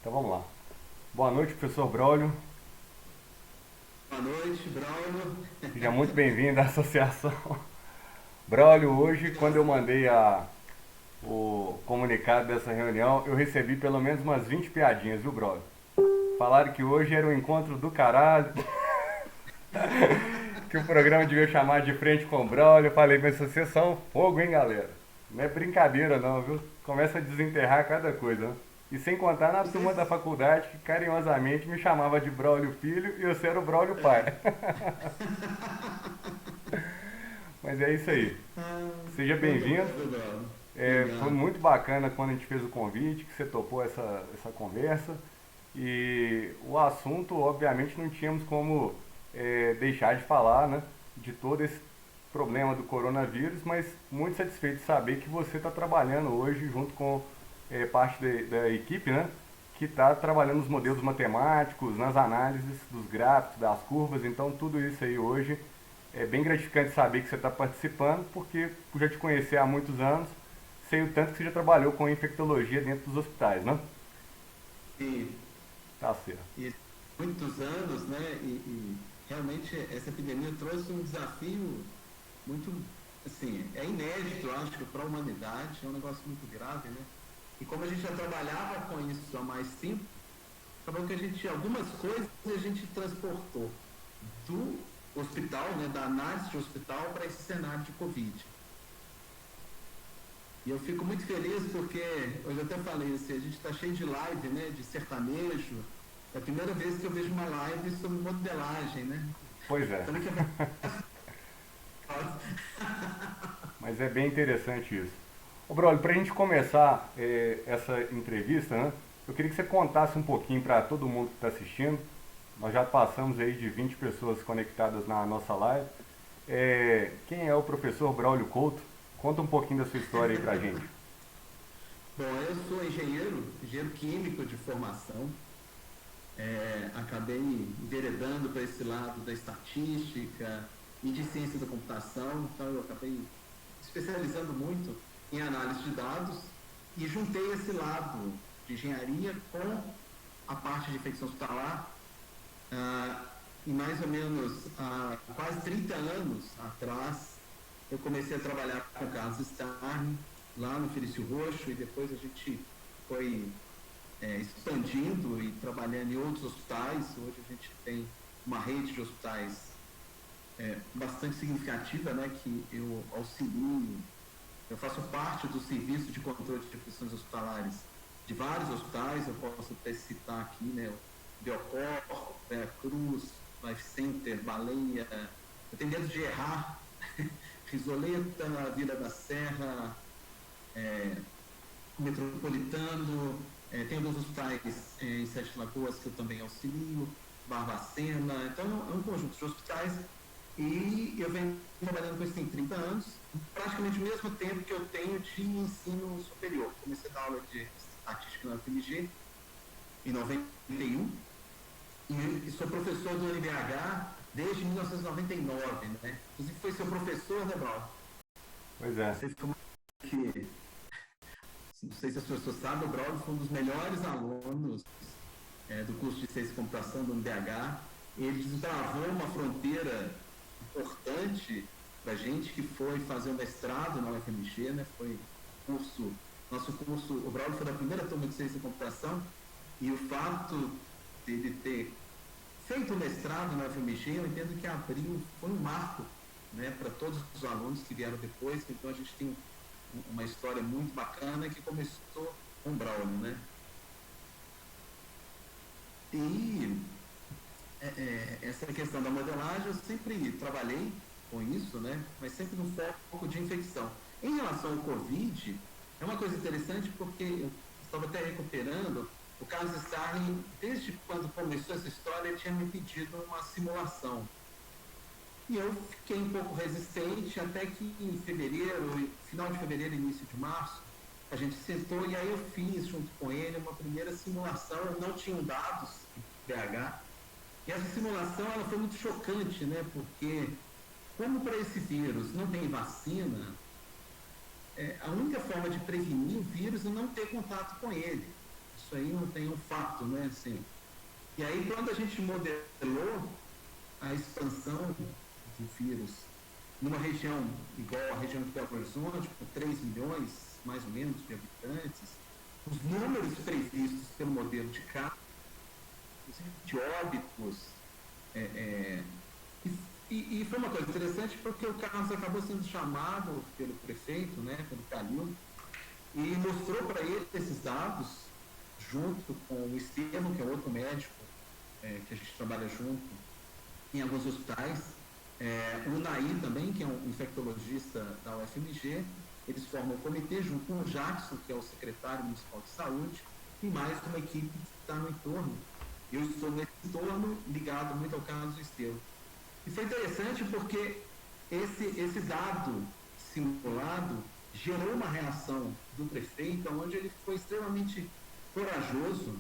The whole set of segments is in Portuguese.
Então vamos lá. Boa noite, professor Braulio. Boa noite, Braulio. Seja muito bem-vindo à associação. Braulio, hoje, quando eu mandei o comunicado dessa reunião, eu recebi pelo menos umas 20 piadinhas, viu, Braulio? Falaram que hoje era um encontro do caralho, que o programa devia chamar de frente com o Braulio. Eu falei, mas vocês são fogo, hein, galera? Não é brincadeira não, viu? Começa a desenterrar cada coisa, né? E sem contar na turma da Vocês. faculdade que carinhosamente me chamava de Braulio filho e você era o Braulio pai. Mas é isso aí. Seja Muito bem-vindo. bom, Braulio. Foi Obrigado. muito bacana quando a gente fez o convite, que você topou essa conversa. E o assunto, obviamente, não tínhamos como deixar de falar, né, de todo esse problema do coronavírus, mas muito satisfeito de saber que você está trabalhando hoje junto com parte da equipe, né, que está trabalhando nos modelos matemáticos, nas análises dos gráficos, das curvas. Então, tudo isso aí hoje é bem gratificante saber que você está participando, porque por já te conhecer há muitos anos, sei o tanto que você já trabalhou com infectologia dentro dos hospitais, né? E, Tá certo. e muitos anos, né? E realmente essa epidemia trouxe um desafio muito, assim, é inédito, eu acho, para a humanidade, é um negócio muito grave, né? E como a gente já trabalhava com isso há mais tempo, acabou que algumas coisas a gente transportou do hospital, né, da análise de hospital para esse cenário de Covid. E eu fico muito feliz porque, hoje eu até falei assim, a gente está cheio de live, né, de sertanejo. É a primeira vez que eu vejo uma live sobre modelagem, né? Pois é, Então, que mas é bem interessante isso. Ô Brolio, para a gente começar essa entrevista, né, eu queria que você contasse um pouquinho para todo mundo que está assistindo. Nós já passamos aí de 20 pessoas conectadas na nossa live. Quem é o professor Braulio Couto? Conta um pouquinho da sua história aí para a gente. Bom, eu sou engenheiro químico de formação. Acabei enveredando para esse lado da estatística e de ciência da computação, então eu acabei especializando muito em análise de dados e juntei esse lado de engenharia com a parte de infecção hospitalar. Em mais ou menos quase 30 anos atrás, eu comecei a trabalhar com o Carlos Starne, lá no Felício Roxo, e depois a gente foi expandindo e trabalhando em outros hospitais. Hoje a gente tem uma rede de hospitais bastante significativa, né, que eu auxilio. Eu faço parte do serviço de controle de infecções hospitalares de vários hospitais. Eu posso até citar aqui, né, o Biocor, Cruz, Life Center, Baleia. Eu tenho medo de errar. Risoleta, Vila da Serra, Metropolitano, tem alguns hospitais em Sete Lagoas que eu também auxilio, Barbacena. Então é um conjunto de hospitais e eu venho trabalhando com isso tem 30 anos, praticamente o mesmo tempo que eu tenho de ensino superior. Comecei a dar aula de estatística na UFMG em 91 e sou professor do NBH desde 1999, né? Inclusive foi seu professor, né, Bruno? Pois é. Não sei se como que não sei se as pessoas sabem, o Braulio foi um dos melhores alunos do curso de Ciência e Computação do MBH. Ele desbravou uma fronteira importante para a gente que foi fazer um mestrado na UFMG, né? Foi nosso curso, o Braulio foi da primeira turma de Ciência e Computação, e o fato de ele ter feito o mestrado na UFMG, eu entendo que abriu, foi um marco, né, para todos os alunos que vieram depois. Então a gente tem uma história muito bacana que começou com o Braulio, né? E essa questão da modelagem, eu sempre trabalhei com isso, né? Mas sempre no foco de infecção. Em relação ao Covid, é uma coisa interessante porque eu estava até recuperando, o Carlos Starling, desde quando começou essa história, ele tinha me pedido uma simulação. E eu fiquei um pouco resistente até que em fevereiro, final de fevereiro, início de março, a gente sentou e aí eu fiz junto com ele uma primeira simulação. Eu não tinha dados em pH. E essa simulação ela foi muito chocante, né? Porque como para esse vírus não tem vacina, a única forma de prevenir o vírus é não ter contato com ele. Isso aí não tem um fato, né? Assim, e aí, quando a gente modelou a expansão do vírus numa região igual a região de Belo Horizonte, com 3 milhões, mais ou menos, de habitantes, os números previstos pelo modelo de casos, de óbitos, e foi uma coisa interessante porque o Carlos acabou sendo chamado pelo prefeito, né, pelo Calil, e mostrou para ele esses dados, junto com o Estevam, que é outro médico que a gente trabalha junto em alguns hospitais, o Naí também, que é um infectologista da UFMG, eles formam o comitê junto com o Jackson, que é o secretário municipal de saúde, e mais uma equipe que está no entorno. Eu estou nesse entorno ligado muito ao Carlos Estevam. E foi interessante porque esse dado simulado gerou uma reação do prefeito, onde ele foi extremamente corajoso,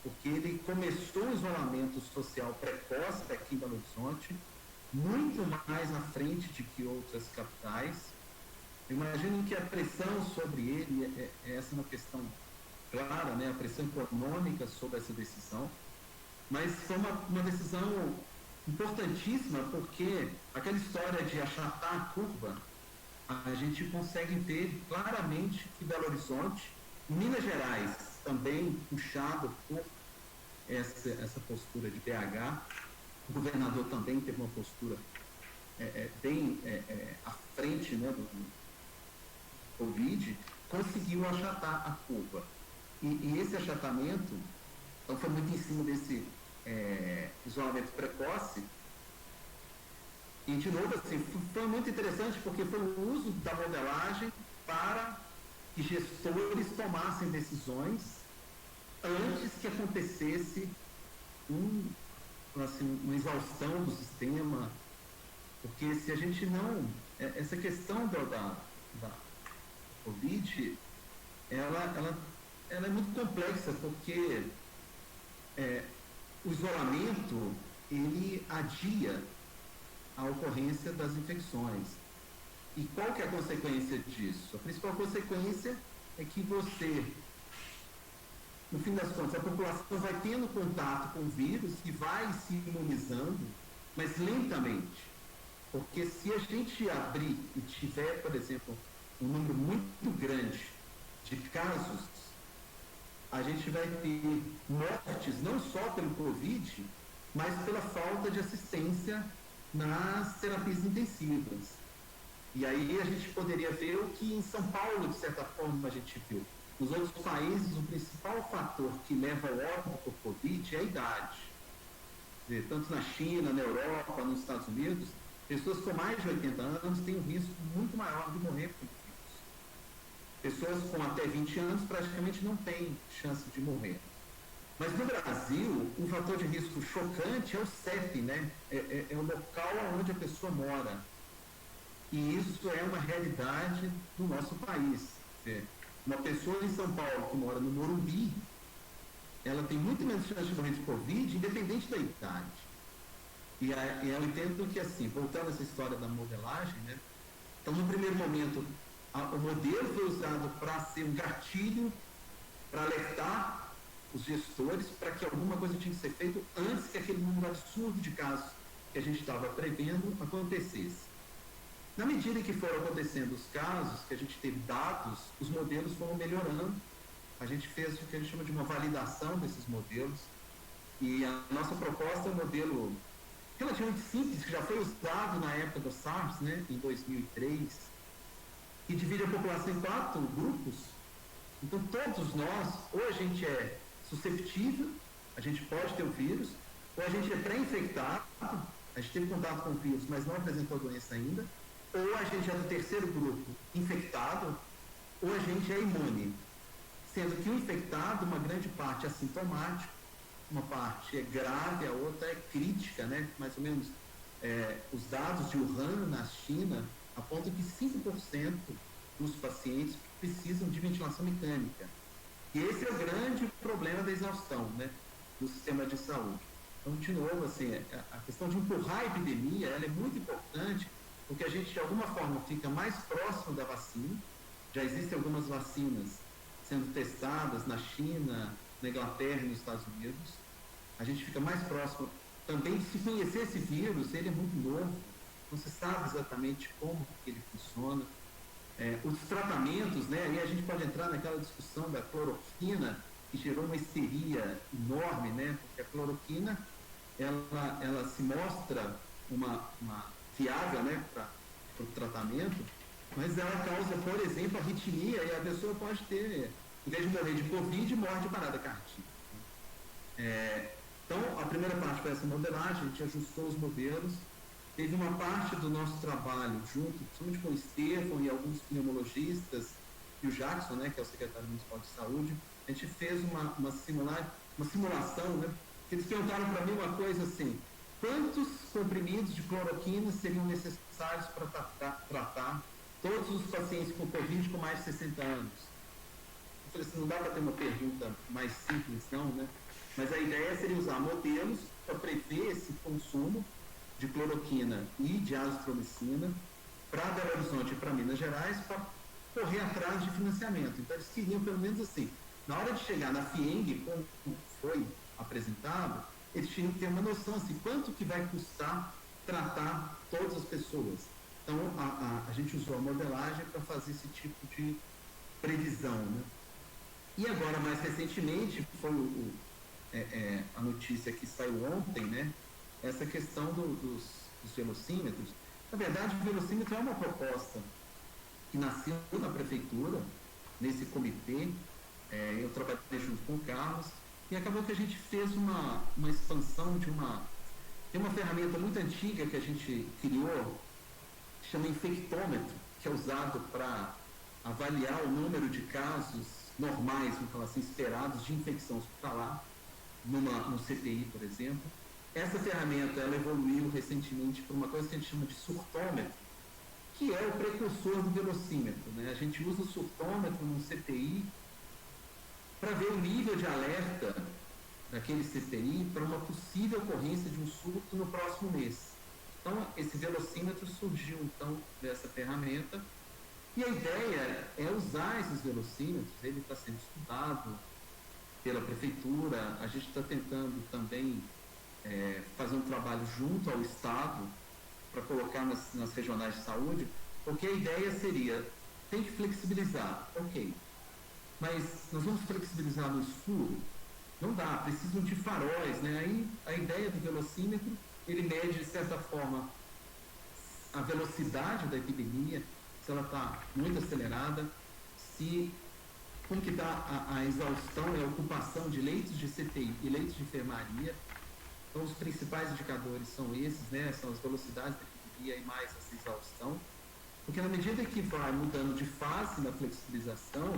porque ele começou o isolamento social precoce aqui em Belo Horizonte, muito mais na frente de que outras capitais. Eu imagino que a pressão sobre ele essa é uma questão clara, né? A pressão econômica sobre essa decisão, mas foi uma decisão importantíssima, porque aquela história de achatar a curva, a gente consegue ver claramente que Belo Horizonte, Minas Gerais, também puxado por essa postura de BH, o governador também teve uma postura bem à frente, né, do Covid, conseguiu achatar a curva. E esse achatamento, então, foi muito em cima desse isolamento precoce. E, de novo, assim, foi muito interessante porque foi o uso da modelagem para que gestores tomassem decisões antes que acontecesse uma exaustão do sistema. Porque se a gente não... Essa questão da Covid, ela é muito complexa, porque o isolamento, ele adia a ocorrência das infecções. E qual que é a consequência disso? A principal consequência é que você, no fim das contas, a população vai tendo contato com o vírus e vai se imunizando, mas lentamente. Porque se a gente abrir e tiver, por exemplo, um número muito grande de casos, a gente vai ter mortes não só pelo Covid, mas pela falta de assistência nas terapias intensivas. E aí a gente poderia ver o que em São Paulo, de certa forma, a gente viu. Nos outros países, o principal fator que leva ao óbito por Covid é a idade. Tanto na China, na Europa, nos Estados Unidos, pessoas com mais de 80 anos têm um risco muito maior de morrer por vírus. Pessoas com até 20 anos praticamente não têm chance de morrer. Mas no Brasil, um fator de risco chocante é o CEP, né? É o local onde a pessoa mora. E isso é uma realidade do nosso país. Uma pessoa em São Paulo que mora no Morumbi, ela tem muito menos chance de morrer de Covid, independente da idade. E eu entendo que, assim, voltando a essa história da modelagem, né? Então, no primeiro momento, o modelo foi usado para ser um gatilho, para alertar os gestores para que alguma coisa tinha que ser feita antes que aquele número absurdo de casos que a gente estava prevendo acontecesse. Na medida que foram acontecendo os casos, que a gente teve dados, os modelos foram melhorando. A gente fez o que a gente chama de uma validação desses modelos. E a nossa proposta é um modelo relativamente simples, que já foi usado na época do SARS, né, em 2003, que divide a população em 4 grupos. Então, todos nós, ou a gente é susceptível, a gente pode ter o vírus, ou a gente é pré-infectado, a gente teve contato com o vírus, mas não apresentou a doença ainda, ou a gente é do terceiro grupo, infectado, ou a gente é imune. Sendo que o infectado, uma grande parte é assintomático, uma parte é grave, a outra é crítica, né? Mais ou menos, os dados de Wuhan, na China, apontam que 5% dos pacientes precisam de ventilação mecânica. E esse é o grande problema da exaustão, né, do sistema de saúde. Então, de novo, assim, a questão de empurrar a epidemia, ela é muito importante, porque a gente, de alguma forma, fica mais próximo da vacina. Já existem algumas vacinas sendo testadas na China, na Inglaterra e nos Estados Unidos. A gente fica mais próximo também de se conhecer esse vírus, ele é muito novo, não se sabe exatamente como ele funciona. Os tratamentos, né, aí a gente pode entrar naquela discussão da cloroquina, que gerou uma histeria enorme, né, porque a cloroquina, ela se mostra uma viável, né, para o tratamento, mas ela causa, por exemplo, arritmia, e a pessoa pode ter, em vez de morrer de Covid, morre de parada cardíaca. Então, a primeira parte foi essa modelagem, a gente ajustou os modelos. Teve uma parte do nosso trabalho, junto, principalmente com o Estevão e alguns pneumologistas, e o Jackson, né, que é o secretário municipal de saúde, a gente fez uma simulação, né, que eles perguntaram para mim uma coisa assim: quantos comprimidos de cloroquina seriam necessários para tratar todos os pacientes com Covid com mais de 60 anos? Eu falei assim, não dá para ter uma pergunta mais simples, não, né? Mas a ideia seria usar modelos para prever esse consumo de cloroquina e de azitromicina para Belo Horizonte e para Minas Gerais, para correr atrás de financiamento. Então, eles queriam, pelo menos assim, na hora de chegar na FIENG, como foi apresentado, eles tinham que ter uma noção, assim, quanto que vai custar tratar todas as pessoas. Então, a gente usou a modelagem para fazer esse tipo de previsão, né? E agora, mais recentemente, foi a notícia que saiu ontem, né? Essa questão dos velocímetros. Na verdade, o velocímetro é uma proposta que nasceu na prefeitura, nesse comitê. Eu trabalhei junto com o Carlos, e acabou que a gente fez uma expansão de uma ferramenta muito antiga que a gente criou, que chama infectômetro, que é usado para avaliar o número de casos normais, vamos falar assim, esperados de infecção hospitalar, no CTI, por exemplo. Essa ferramenta, ela evoluiu recentemente para uma coisa que a gente chama de surtômetro, que é o precursor do velocímetro, né? A gente usa o surtômetro no CTI para ver o nível de alerta daquele CTI para uma possível ocorrência de um surto no próximo mês. Então, esse velocímetro surgiu, então, dessa ferramenta, e a ideia é usar esses velocímetros. Ele está sendo estudado pela prefeitura, a gente está tentando também fazer um trabalho junto ao Estado para colocar nas regionais de saúde, porque a ideia seria, tem que flexibilizar, ok, mas nós vamos flexibilizar no escuro? Não dá, precisam de faróis, né? Aí a ideia do velocímetro, ele mede, de certa forma, a velocidade da epidemia, se ela está muito acelerada, como que está a exaustão e a ocupação de leitos de CTI e leitos de enfermaria. Então, os principais indicadores são esses, né? São as velocidades da epidemia e mais essa exaustão. Porque na medida que vai mudando de fase na flexibilização,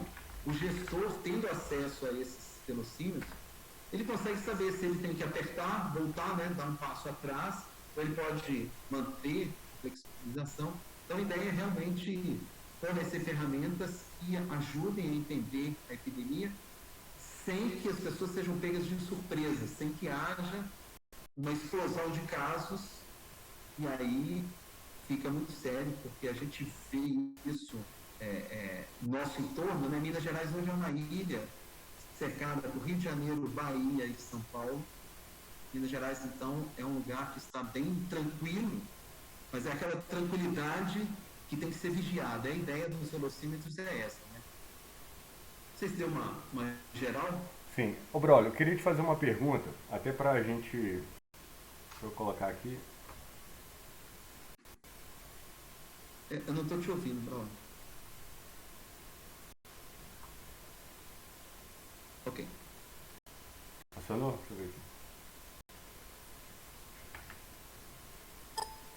o gestor, tendo acesso a esses velocímetros, ele consegue saber se ele tem que apertar, voltar, né? Dar um passo atrás, ou ele pode manter a flexibilização. Então, a ideia é realmente fornecer ferramentas que ajudem a entender a epidemia sem que as pessoas sejam pegas de surpresa, sem que haja uma explosão de casos, e aí fica muito sério, porque a gente vê isso no nosso entorno, né? Minas Gerais hoje é uma ilha cercada por Rio de Janeiro, Bahia e São Paulo. Minas Gerais, então, é um lugar que está bem tranquilo, mas é aquela tranquilidade que tem que ser vigiada. A ideia dos velocímetros é essa, né? Vocês deu uma geral? Sim. Ô, Braulio, eu queria te fazer uma pergunta, até para a gente... Deixa eu colocar aqui. Eu não estou te ouvindo, Braulio. Ok. Funcionou? Deixa eu ver aqui.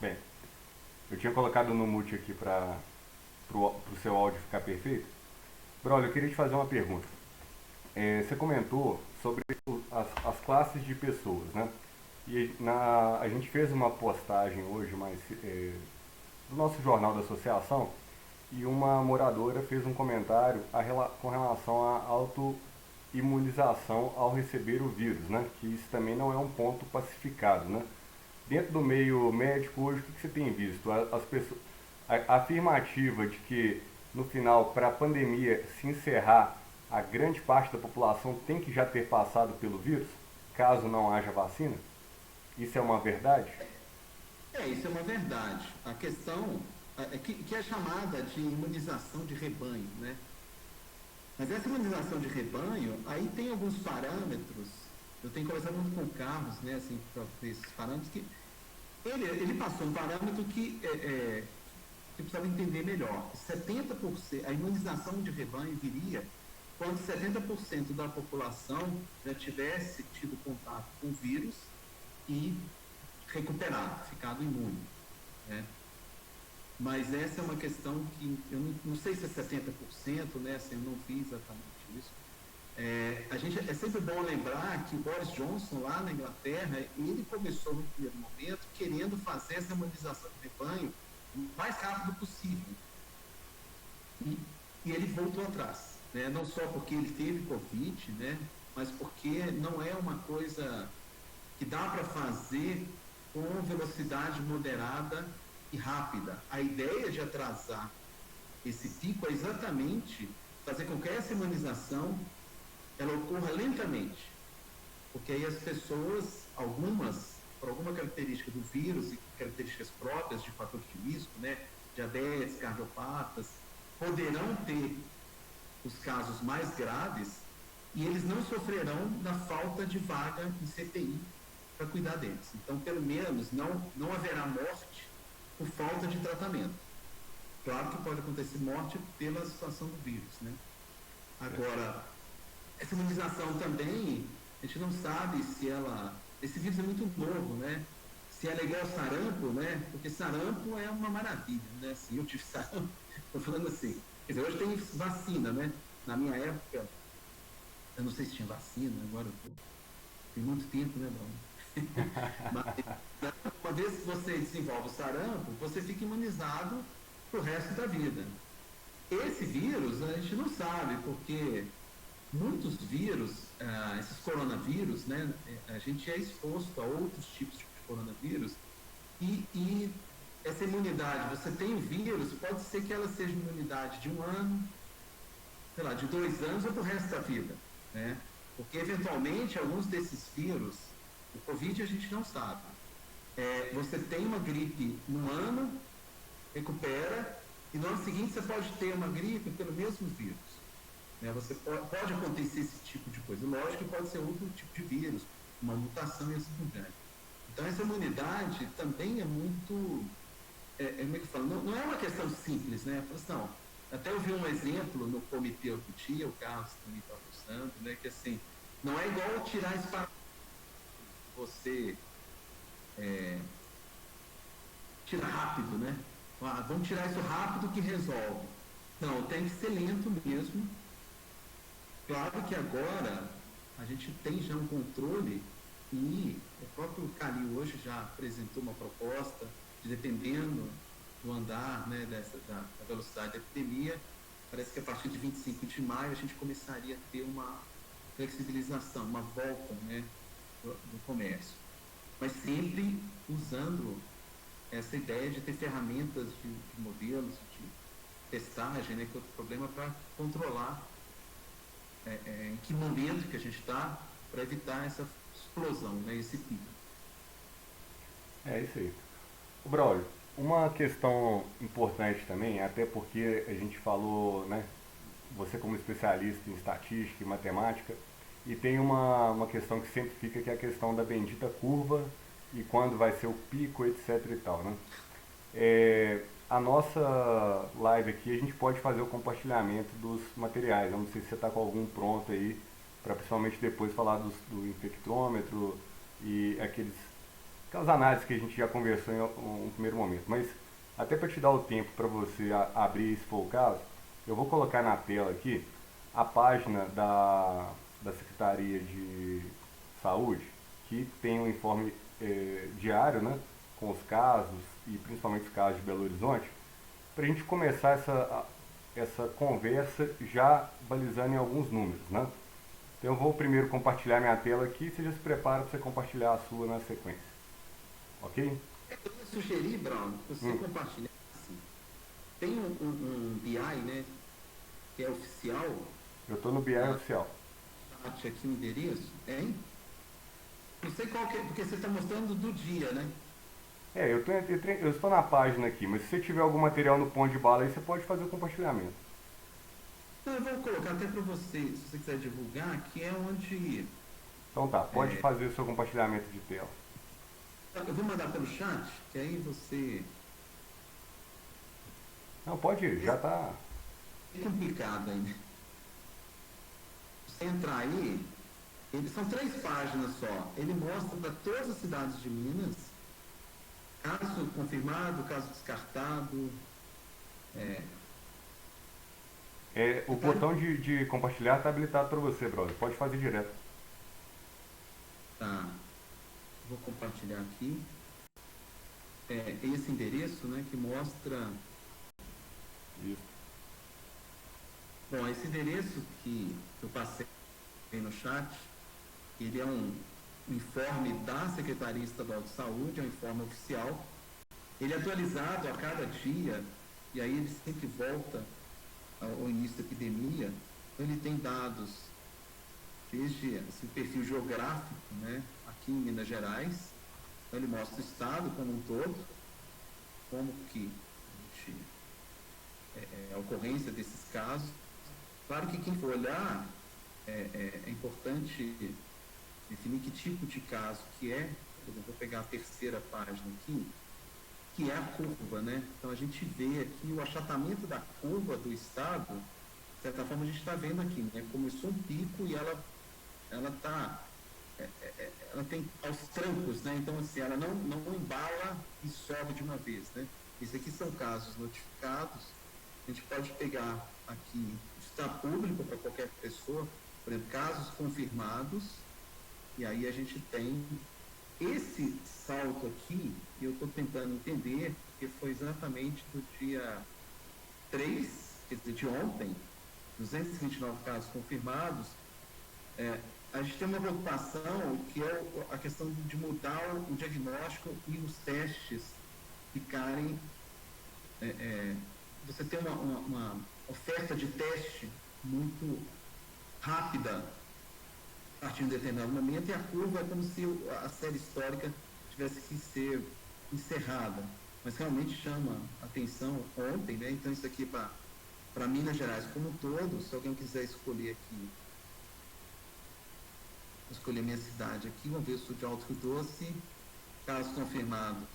Bem, eu tinha colocado no mute aqui para o seu áudio ficar perfeito. Braulio, eu queria te fazer uma pergunta. Você comentou sobre as classes de pessoas, né? E a gente fez uma postagem hoje do nosso jornal da associação, e uma moradora fez um comentário com relação à autoimunização ao receber o vírus, né? Que isso também não é um ponto pacificado, né? Dentro do meio médico hoje, o que você tem visto? As pessoas, a afirmativa de que no final, para a pandemia se encerrar, a grande parte da população tem que já ter passado pelo vírus, caso não haja vacina? Isso é uma verdade? Isso é uma verdade. A questão que é chamada de imunização de rebanho, né? Mas essa imunização de rebanho, aí tem alguns parâmetros, eu tenho conversado muito com o Carlos, né, assim, para ver esses parâmetros, que ele passou um parâmetro que eu precisava entender melhor. 70%, a imunização de rebanho viria quando 70% da população já tivesse tido contato com o vírus e recuperado, ficado imune, né? Mas essa é uma questão que eu não sei se é 70%, né? Assim, eu não vi exatamente isso. É sempre bom lembrar que o Boris Johnson, lá na Inglaterra, ele começou no primeiro momento querendo fazer essa imunização de rebanho o mais rápido possível. E ele voltou atrás, né? Não só porque ele teve Covid, né? Mas porque não é uma coisa que dá para fazer com velocidade moderada e rápida. A ideia de atrasar esse pico é exatamente fazer com que essa imunização ela ocorra lentamente, porque aí as pessoas, algumas, por alguma característica do vírus e características próprias de fatores de risco, né, diabetes, cardiopatas, poderão ter os casos mais graves e eles não sofrerão da falta de vaga em CTI para cuidar deles. Então, pelo menos, não haverá morte por falta de tratamento. Claro que pode acontecer morte pela situação do vírus, né? Agora, essa imunização também, a gente não sabe se ela... Esse vírus é muito novo, né? Se ela é igual ao sarampo, né? Porque sarampo é uma maravilha, né? Assim, eu tive sarampo, estou falando assim. Quer dizer, hoje tem vacina, né? Na minha época, eu não sei se tinha vacina, agora tem muito tempo, né, Bruno? Mas, uma vez que você desenvolve o sarampo, você fica imunizado para o resto da vida. Esse vírus, a gente não sabe, porque muitos vírus, esses coronavírus, né, a gente é exposto a outros tipos de coronavírus e essa imunidade, você tem o vírus, pode ser que ela seja imunidade de 1 ano, sei lá, de 2 anos ou para o resto da vida, né? Porque, eventualmente, alguns desses vírus, o Covid a gente não sabe. Você tem uma gripe num ano, recupera, e no ano seguinte você pode ter uma gripe pelo mesmo vírus. Né? Você pode acontecer esse tipo de coisa. Lógico que pode ser outro tipo de vírus, uma mutação e assim por diante. Então, essa imunidade também é muito... como é que eu falo? Não é uma questão simples, né? Não, até eu vi um exemplo no comitê outro dia, o Carlos também está mostrando, né? Que assim, não é igual tirar esse você tira rápido, né? Vamos tirar isso rápido que resolve. Não, tem que ser lento mesmo. Claro que agora a gente tem já um controle e o próprio Calil hoje já apresentou uma proposta de, dependendo do andar, né, da velocidade da epidemia, parece que a partir de 25 de maio a gente começaria a ter uma flexibilização, uma volta, né, do comércio. Mas sempre usando essa ideia de ter ferramentas de modelos, de testagem, né, que é outro problema, para controlar em que momento que a gente está, para evitar essa explosão, né, esse pico. É isso aí. O Braulio, uma questão importante também, até porque a gente falou, né, você como especialista em estatística e matemática, e tem uma questão que sempre fica, que é a questão da bendita curva e quando vai ser o pico, etc e tal, né? A nossa live aqui, a gente pode fazer o compartilhamento dos materiais. Eu não sei se você está com algum pronto aí, para principalmente depois falar do infectômetro e aquelas análises que a gente já conversou em um primeiro momento. Mas até para te dar o tempo para você abrir, se for o caso, eu vou colocar na tela aqui a página da Secretaria de Saúde, que tem um informe diário, né, com os casos e principalmente os casos de Belo Horizonte, para a gente começar essa conversa já balizando em alguns números, né? Então eu vou primeiro compartilhar minha tela aqui e você já se prepara para você compartilhar a sua na sequência. Ok? Eu ia sugerir, Bruno, que você compartilhasse. Tem um BI, né, que é oficial, Eu estou no BI Ah, oficial. chat aqui o endereço, hein? Não sei qual que é, porque você está mostrando do dia, né? Eu estou na página aqui, mas se você tiver algum material no ponto de bala aí, você pode fazer o compartilhamento. Não, eu vou colocar até para você, se você quiser divulgar, que é onde. Então tá, pode fazer o seu compartilhamento de tela. Eu vou mandar pelo chat, que aí você. Não, pode ir, já tá. É complicado ainda. Você entrar aí, são 3 páginas só. Ele mostra para todas as cidades de Minas, caso confirmado, caso descartado. É, O botão de compartilhar está habilitado para você, brother. Pode fazer direto. tá. Vou compartilhar aqui. Esse endereço, né, que mostra. Isso. Bom, esse endereço que eu passei no chat, ele é um informe da Secretaria Estadual de Saúde, é um informe oficial. Ele é atualizado a cada dia, e aí ele sempre volta ao início da epidemia. Então, ele tem dados desde o perfil geográfico, né, aqui em Minas Gerais. Então, ele mostra o estado como um todo, como que a ocorrência desses casos. Claro que quem for olhar, é importante definir que tipo de caso que é. Por exemplo, vou pegar a terceira página aqui, que é a curva, né? Então a gente vê aqui o achatamento da curva do estado, de certa forma a gente está vendo aqui, né? Começou um pico e ela tá, ela tem aos trancos, né? Então assim, ela não embala e sobe de uma vez, né? Isso aqui são casos notificados. A gente pode pegar aqui, está público para qualquer pessoa, por exemplo, casos confirmados, e aí a gente tem esse salto aqui, eu estou tentando entender, porque foi exatamente do dia 3, quer dizer, de ontem, 229 casos confirmados. A gente tem uma preocupação que é a questão de mudar o diagnóstico e os testes ficarem. Você tem uma oferta de teste muito rápida a partir de um determinado momento, e a curva é como se a série histórica tivesse que ser encerrada. Mas realmente chama atenção ontem, né? Então isso aqui para Minas Gerais como um todo, se alguém quiser escolher aqui, vou escolher minha cidade aqui, vamos ver o sul de Alto Rio Doce, casos confirmados,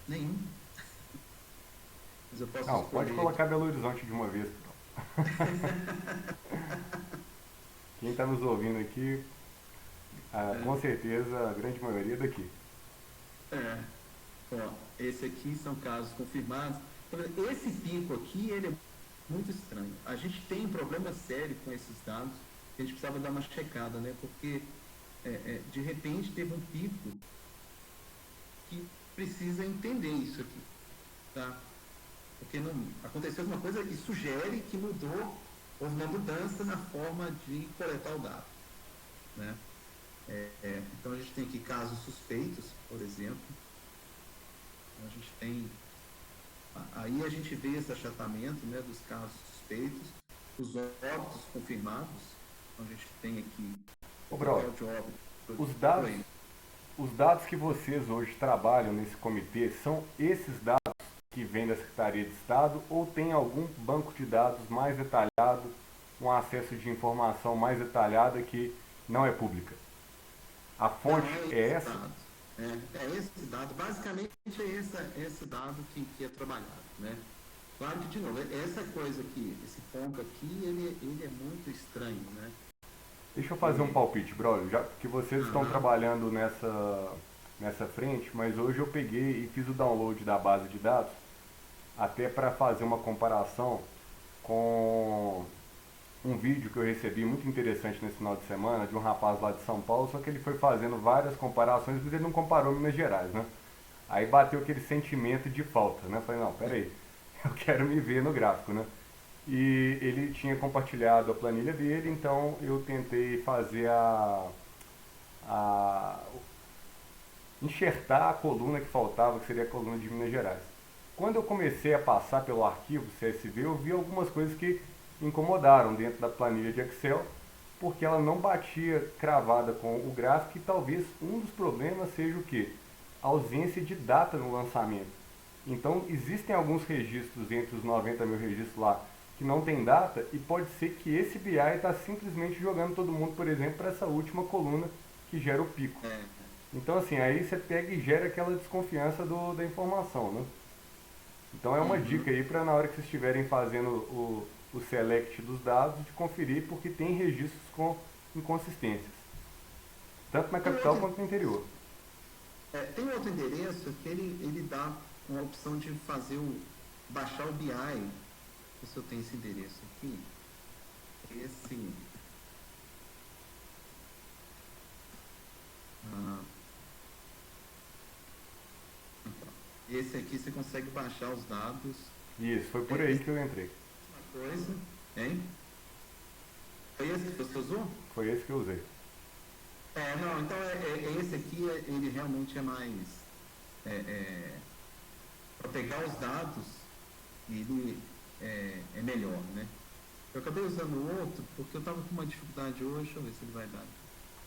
nenhum. Mas eu posso Não, escolher pode aqui. colocar Belo Horizonte de uma vez. Quem está nos ouvindo aqui, com certeza a grande maioria daqui. Ó, esse aqui são casos confirmados. Esse pico aqui, ele é muito estranho. A gente tem um problema sério com esses dados, que a gente precisava dar uma checada, né? Porque, de repente, teve um pico que precisa entender isso aqui, tá? Porque não aconteceu alguma coisa que sugere que mudou, houve uma mudança na forma de coletar o dado, né? Então, a gente tem aqui casos suspeitos, por exemplo. A gente tem, aí a gente vê esse achatamento, né, dos casos suspeitos, os óbitos confirmados. Então a gente tem aqui Ô, o brother, total de óbitos. os dados que vocês hoje trabalham nesse comitê são esses dados que vêm da Secretaria de Estado ou tem algum banco de dados mais detalhado, um acesso de informação mais detalhada que não é pública? A Não, fonte é é esse essa? dado. Esse dado, basicamente esse dado que é trabalhado, né? Claro que, de novo, essa coisa aqui, esse ponto aqui, ele é muito estranho, né? Deixa eu fazer um palpite, brother, já que vocês estão trabalhando nessa frente, mas hoje eu peguei e fiz o download da base de dados até para fazer uma comparação com um vídeo que eu recebi muito interessante nesse final de semana de um rapaz lá de São Paulo, só que ele foi fazendo várias comparações, mas ele não comparou Minas Gerais, né? Aí bateu aquele sentimento de falta, né? Falei, não, peraí, eu quero me ver no gráfico, né? E ele tinha compartilhado a planilha dele, então eu tentei fazer a enxertar a coluna que faltava, que seria a coluna de Minas Gerais. Quando eu comecei a passar pelo arquivo CSV, eu vi algumas coisas que incomodaram dentro da planilha de Excel, porque ela não batia cravada com o gráfico e talvez um dos problemas seja o quê? A ausência de data no lançamento. Então, existem alguns registros entre os 90 mil registros lá que não tem data e pode ser que esse BI está simplesmente jogando todo mundo, por exemplo, para essa última coluna que gera o pico. Então, assim, aí você pega e gera aquela desconfiança da informação, né? Então, é uma dica aí para na hora que vocês estiverem fazendo o select dos dados, de conferir, porque tem registros com inconsistências, tanto na capital quanto no interior. Tem outro endereço que ele dá uma opção de baixar o BI. Se eu tenho esse endereço aqui, esse aqui você consegue baixar os dados. Isso, foi por aí que eu entrei. Uma coisa, hein? Foi esse que você usou? Foi esse que eu usei. Não, então esse aqui, ele realmente é mais... para pegar os dados, ele é melhor, né? Eu acabei usando o outro porque eu estava com uma dificuldade hoje. Deixa eu ver se ele vai dar.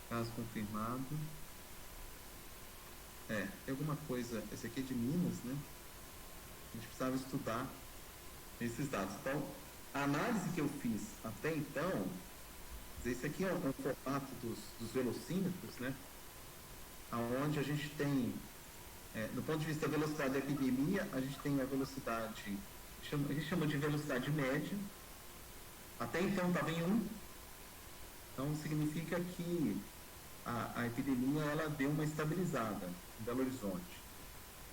Caso confirmado. Tem alguma coisa... Esse aqui é de Minas, né? A gente precisava estudar esses dados. Então, a análise que eu fiz até então... Esse aqui é um formato dos velocímetros, né? Onde a gente tem... do ponto de vista da velocidade da epidemia, a gente tem a velocidade... a gente chama de velocidade média. Até então estava em 1. Então, significa que a epidemia ela deu uma estabilizada em Belo Horizonte.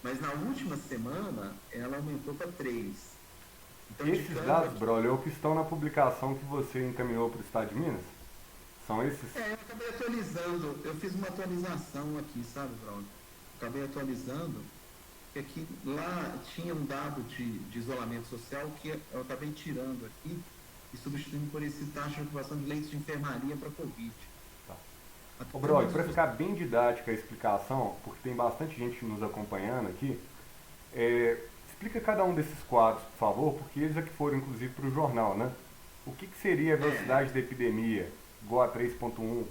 Mas na última semana, ela aumentou para 3. Então, esses dados, Brolio, é o que estão na publicação que você encaminhou para o Estado de Minas? São esses? Eu acabei atualizando. Eu fiz uma atualização aqui, sabe, Brolio? Acabei atualizando, porque aqui lá tinha um dado de isolamento social que eu acabei tirando aqui e substituindo por esse taxa de ocupação de leitos de enfermaria para Covid. Ô, Brolio, para ficar bem didática a explicação, porque tem bastante gente nos acompanhando aqui, explica cada um desses quadros, por favor, porque eles é que foram, inclusive, para o jornal, né? O que seria a velocidade da epidemia, igual a 3.1,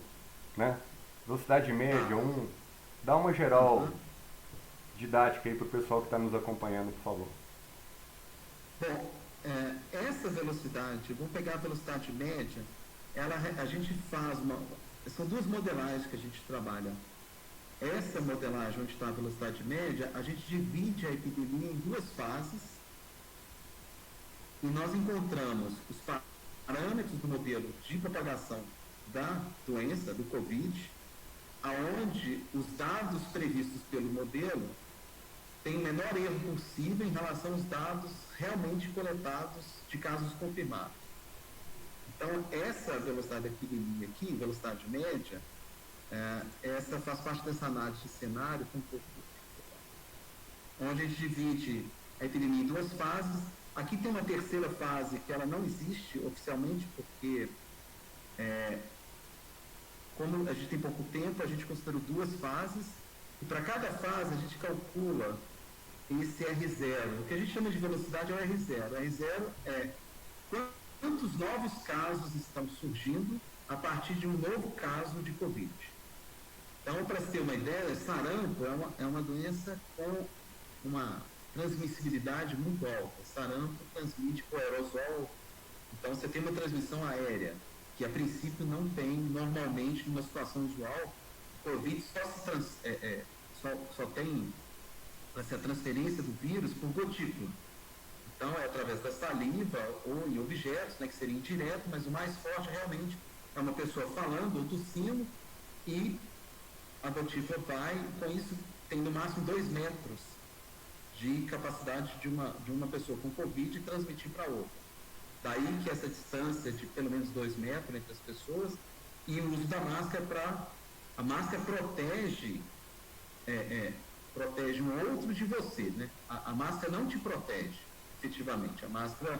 né? Velocidade média, 1. Dá uma geral didática aí para o pessoal que está nos acompanhando, por favor. Bom, essa velocidade, vamos pegar a velocidade média, a gente faz são duas modelagens que a gente trabalha. Essa modelagem, onde está a velocidade média, a gente divide a epidemia em 2 fases e nós encontramos os parâmetros do modelo de propagação da doença, do Covid, aonde os dados previstos pelo modelo têm o menor erro possível em relação aos dados realmente coletados de casos confirmados. Então, essa velocidade da epidemia aqui, velocidade média, essa faz parte dessa análise de cenário, onde a gente divide a epidemia em 2 fases. Aqui tem uma terceira fase que ela não existe oficialmente, porque como a gente tem pouco tempo, a gente considerou 2 fases, e para cada fase a gente calcula esse R0. O que a gente chama de velocidade é o R0. O R0 é quantos novos casos estão surgindo a partir de um novo caso de Covid. Então, para ter uma ideia, sarampo é uma doença com uma transmissibilidade muito alta. Sarampo transmite por aerosol. Então, você tem uma transmissão aérea, que a princípio não tem normalmente numa situação usual. Covid só tem essa transferência do vírus por gotícula. Então, é através da saliva ou em objetos, né, que seria indireto, mas o mais forte realmente é uma pessoa falando ou tossindo e a gotícula vai, com isso tem no máximo 2 metros de capacidade de uma pessoa com Covid transmitir para outra. Daí que essa distância de pelo menos 2 metros entre as pessoas e o uso da máscara a máscara protege um outro de você, né? A máscara não te protege, efetivamente. A máscara,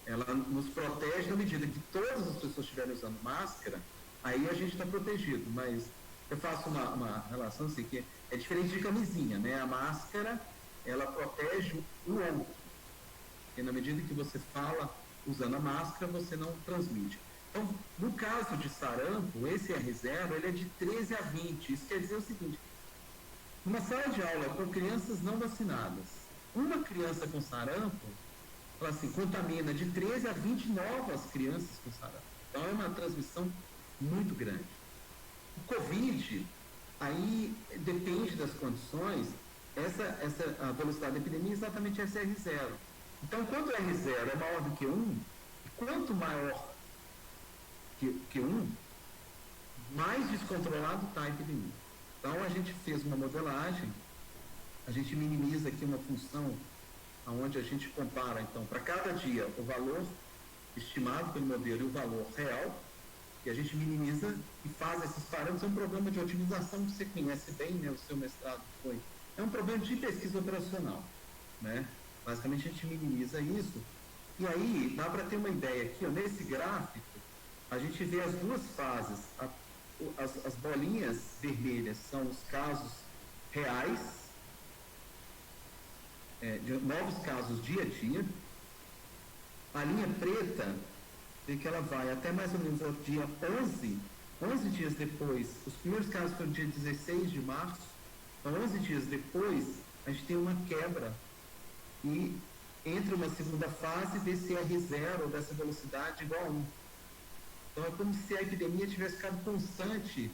ela nos protege na medida que todas as pessoas estiverem usando máscara, aí a gente está protegido. Mas eu faço uma relação assim, que é diferente de camisinha, né? A máscara, ela protege o outro. E na medida que você fala usando a máscara, você não transmite. Então, no caso de sarampo, esse R0 ele é de 13 a 20. Isso quer dizer o seguinte: numa sala de aula com crianças não vacinadas, uma criança com sarampo, ela assim, contamina de 13 a 20 novas crianças com sarampo. Então, é uma transmissão muito grande. O Covid, aí depende das condições, a velocidade da epidemia é exatamente essa R0. Então, quando o R0 é maior do que 1, quanto maior que 1, mais descontrolado está a epidemia. Então, a gente fez uma modelagem, a gente minimiza aqui uma função onde a gente compara, então, para cada dia o valor estimado pelo modelo e o valor real, e a gente minimiza e faz esses parâmetros. É um programa de otimização que você conhece bem, né? O seu mestrado foi. É um problema de pesquisa operacional, né? Basicamente, a gente minimiza isso. E aí, dá para ter uma ideia aqui, ó, nesse gráfico, a gente vê as duas fases. As bolinhas vermelhas são os casos reais, de novos casos dia a dia. A linha preta, vê que ela vai até mais ou menos ao dia 11 dias depois. Os primeiros casos foram dia 16 de março. Então, 11 dias depois, a gente tem uma quebra e entra uma segunda fase desse R0, dessa velocidade igual a 1. Então, é como se a epidemia tivesse ficado constante.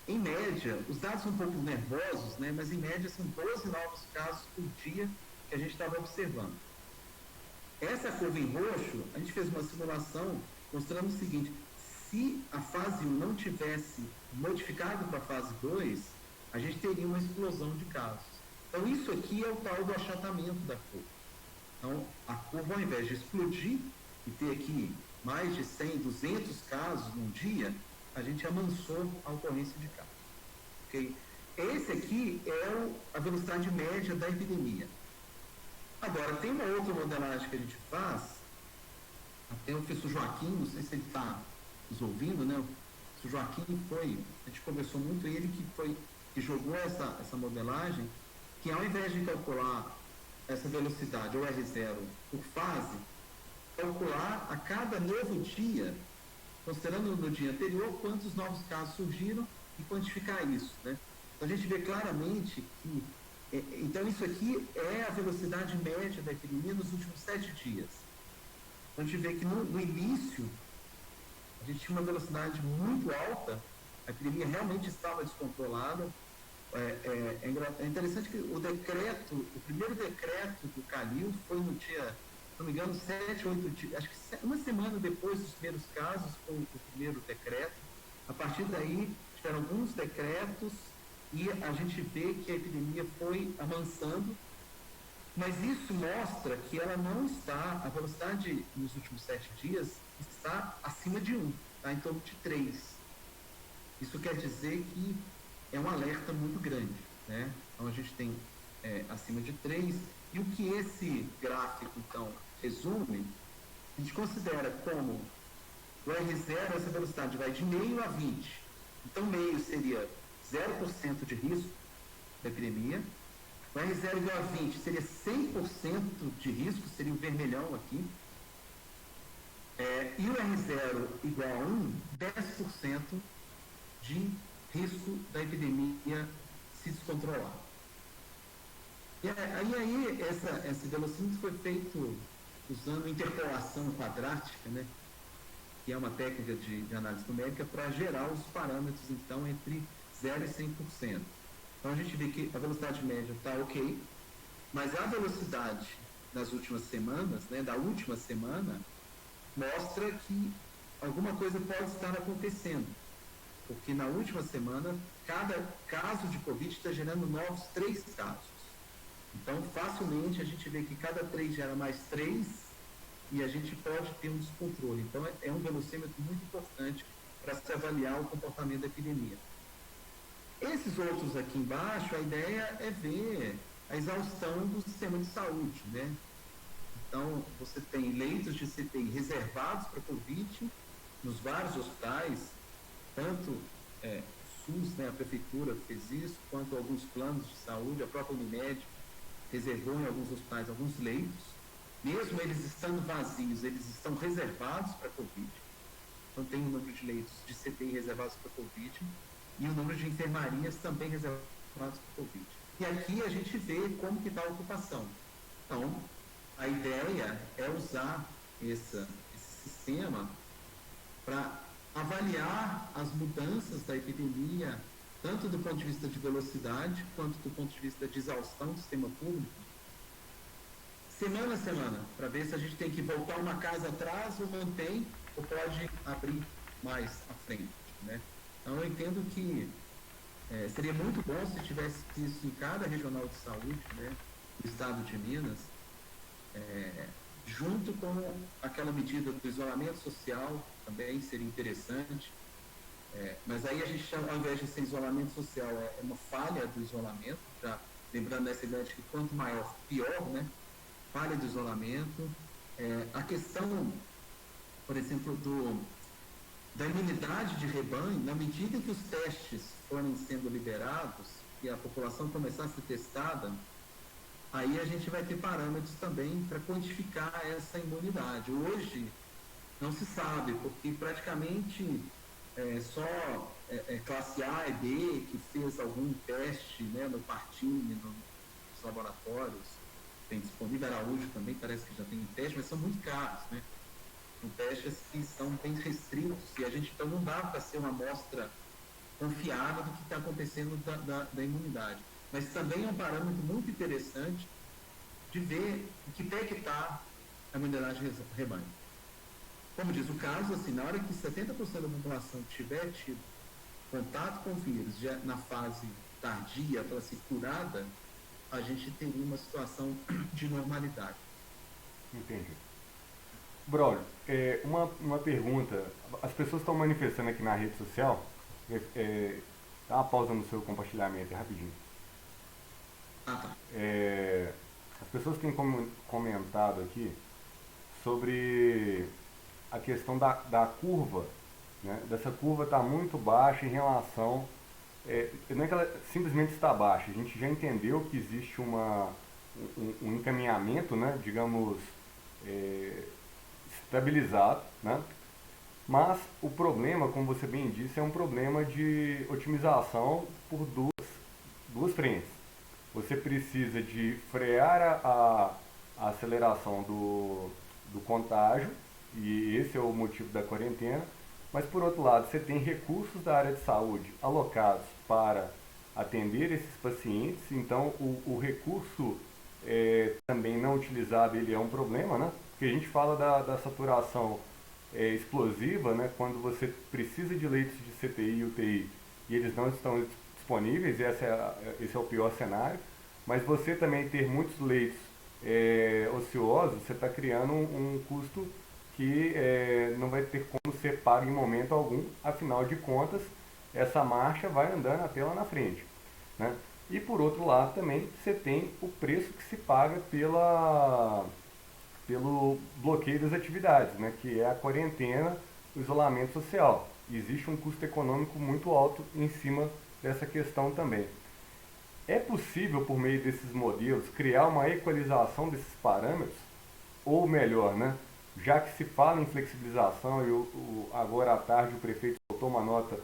Em média, os dados são um pouco nervosos, né? Mas em média são 12 novos casos por dia que a gente estava observando. Essa curva em roxo, a gente fez uma simulação mostrando o seguinte: se a fase 1 não tivesse modificado para a fase 2, a gente teria uma explosão de casos. Então, isso aqui é o tal do achatamento da curva. Então, a curva, ao invés de explodir e ter aqui mais de 100, 200 casos num dia, a gente amansou a ocorrência de casos. Okay? Esse aqui é a velocidade média da epidemia. Agora, tem uma outra modelagem que a gente faz, até o professor Joaquim, não sei se ele está nos ouvindo, né? O professor Joaquim a gente conversou muito, ele que jogou essa modelagem, que ao invés de calcular essa velocidade, ou R0, por fase, calcular a cada novo dia, considerando no dia anterior, quantos novos casos surgiram e quantificar isso, né? Então, a gente vê claramente que então, isso aqui é a velocidade média da epidemia nos últimos 7 dias. Então, a gente vê que no início, a gente tinha uma velocidade muito alta, a epidemia realmente estava descontrolada. É interessante que o primeiro decreto do Calil foi no dia, se não me engano, 7, 8 dias, acho que uma semana depois dos primeiros casos foi o primeiro decreto. A partir daí, tiveram alguns decretos, e a gente vê que a epidemia foi avançando, mas isso mostra que ela não está, a velocidade nos últimos 7 dias está acima de 1, está em torno de 3. Isso quer dizer que é um alerta muito grande, né? Então a gente tem acima de 3, e o que esse gráfico, então, resume, a gente considera como o R0, essa velocidade vai de meio a 20. Então, meio seria 0% de risco da epidemia. O R0 igual a 20 seria 100% de risco, seria o vermelhão aqui. E o R0 igual a 1, 10% de risco da epidemia se descontrolar. E aí esse velocímetro foi feito usando interpolação quadrática, né? Que é uma técnica de análise numérica para gerar os parâmetros, então, entre 0 e 100%. Então, a gente vê que a velocidade média está ok, mas a velocidade das últimas semanas, né, da última semana, mostra que alguma coisa pode estar acontecendo. Porque na última semana, cada caso de Covid está gerando novos 3 casos. Então, facilmente, a gente vê que cada 3 gera mais 3 e a gente pode ter um descontrole. Então, é um velocímetro muito importante para se avaliar o comportamento da epidemia. Esses outros aqui embaixo, a ideia é ver a exaustão do sistema de saúde, né? Então, você tem leitos de CTI reservados para Covid nos vários hospitais, tanto o SUS, né, a prefeitura fez isso, quanto alguns planos de saúde, a própria Unimed reservou em alguns hospitais alguns leitos. mesmo eles estando vazios, eles estão reservados para Covid. Então tem um número de leitos de CTI reservados para Covid e o número de enfermarias também reservados para Covid. E aqui a gente vê como que está a ocupação. Então, a ideia é usar esse sistema para avaliar as mudanças da epidemia, tanto do ponto de vista de velocidade, quanto do ponto de vista de exaustão do sistema público, semana a semana, para ver se a gente tem que voltar uma casa atrás ou mantém, ou pode abrir mais à frente, né? Então, eu entendo que seria muito bom se tivesse isso em cada regional de saúde, né, do estado de Minas, junto com aquela medida do isolamento social, também seria interessante. Mas aí a gente, ao invés de ser isolamento social, é uma falha do isolamento, já lembrando essa ideia de que quanto maior, pior, né? Falha do isolamento. A questão, por exemplo, da imunidade de rebanho, na medida que os testes forem sendo liberados e a população começar a ser testada, aí a gente vai ter parâmetros também para quantificar essa imunidade. Hoje não se sabe, porque praticamente só classe A e B que fez algum teste, né, no Partini, nos laboratórios, tem disponível. Araújo também parece que já tem teste, mas são muito caros, né? São testes que são bem restritos e a gente então não dá para ser uma amostra confiável do que está acontecendo da imunidade. Mas também é um parâmetro muito interessante de ver em que pé que está a imunidade de rebanho. Como diz o caso, assim, na hora que 70% da população tiver tido contato com o vírus já na fase tardia para ser curada, a gente teria uma situação de normalidade. Entendi. Braulio, uma pergunta. As pessoas estão manifestando aqui na rede social. Dá uma pausa no seu compartilhamento rapidinho. Tá. As pessoas têm comentado aqui sobre a questão da curva, né? Dessa curva está muito baixa em relação. Não é que ela simplesmente está baixa, a gente já entendeu que existe um encaminhamento, né, digamos, estabilizado, né? Mas o problema, como você bem disse, é um problema de otimização por duas frentes. Você precisa de frear a aceleração do contágio, e esse é o motivo da quarentena, mas por outro lado você tem recursos da área de saúde alocados para atender esses pacientes, então o recurso também não utilizado ele é um problema, né? Porque a gente fala da saturação explosiva, né? Quando você precisa de leitos de CTI e UTI e eles não estão disponíveis, esse é o pior cenário, mas você também ter muitos leitos ociosos, você está criando um custo que não vai ter como ser pago em momento algum, afinal de contas, essa marcha vai andando até lá na frente, né? E por outro lado também você tem o preço que se paga pelo bloqueio das atividades, né? Que é a quarentena, o isolamento social. Existe um custo econômico muito alto em cima dessa questão também. É possível, por meio desses modelos, criar uma equalização desses parâmetros? Ou melhor, né? Já que se fala em flexibilização e agora à tarde o prefeito soltou uma nota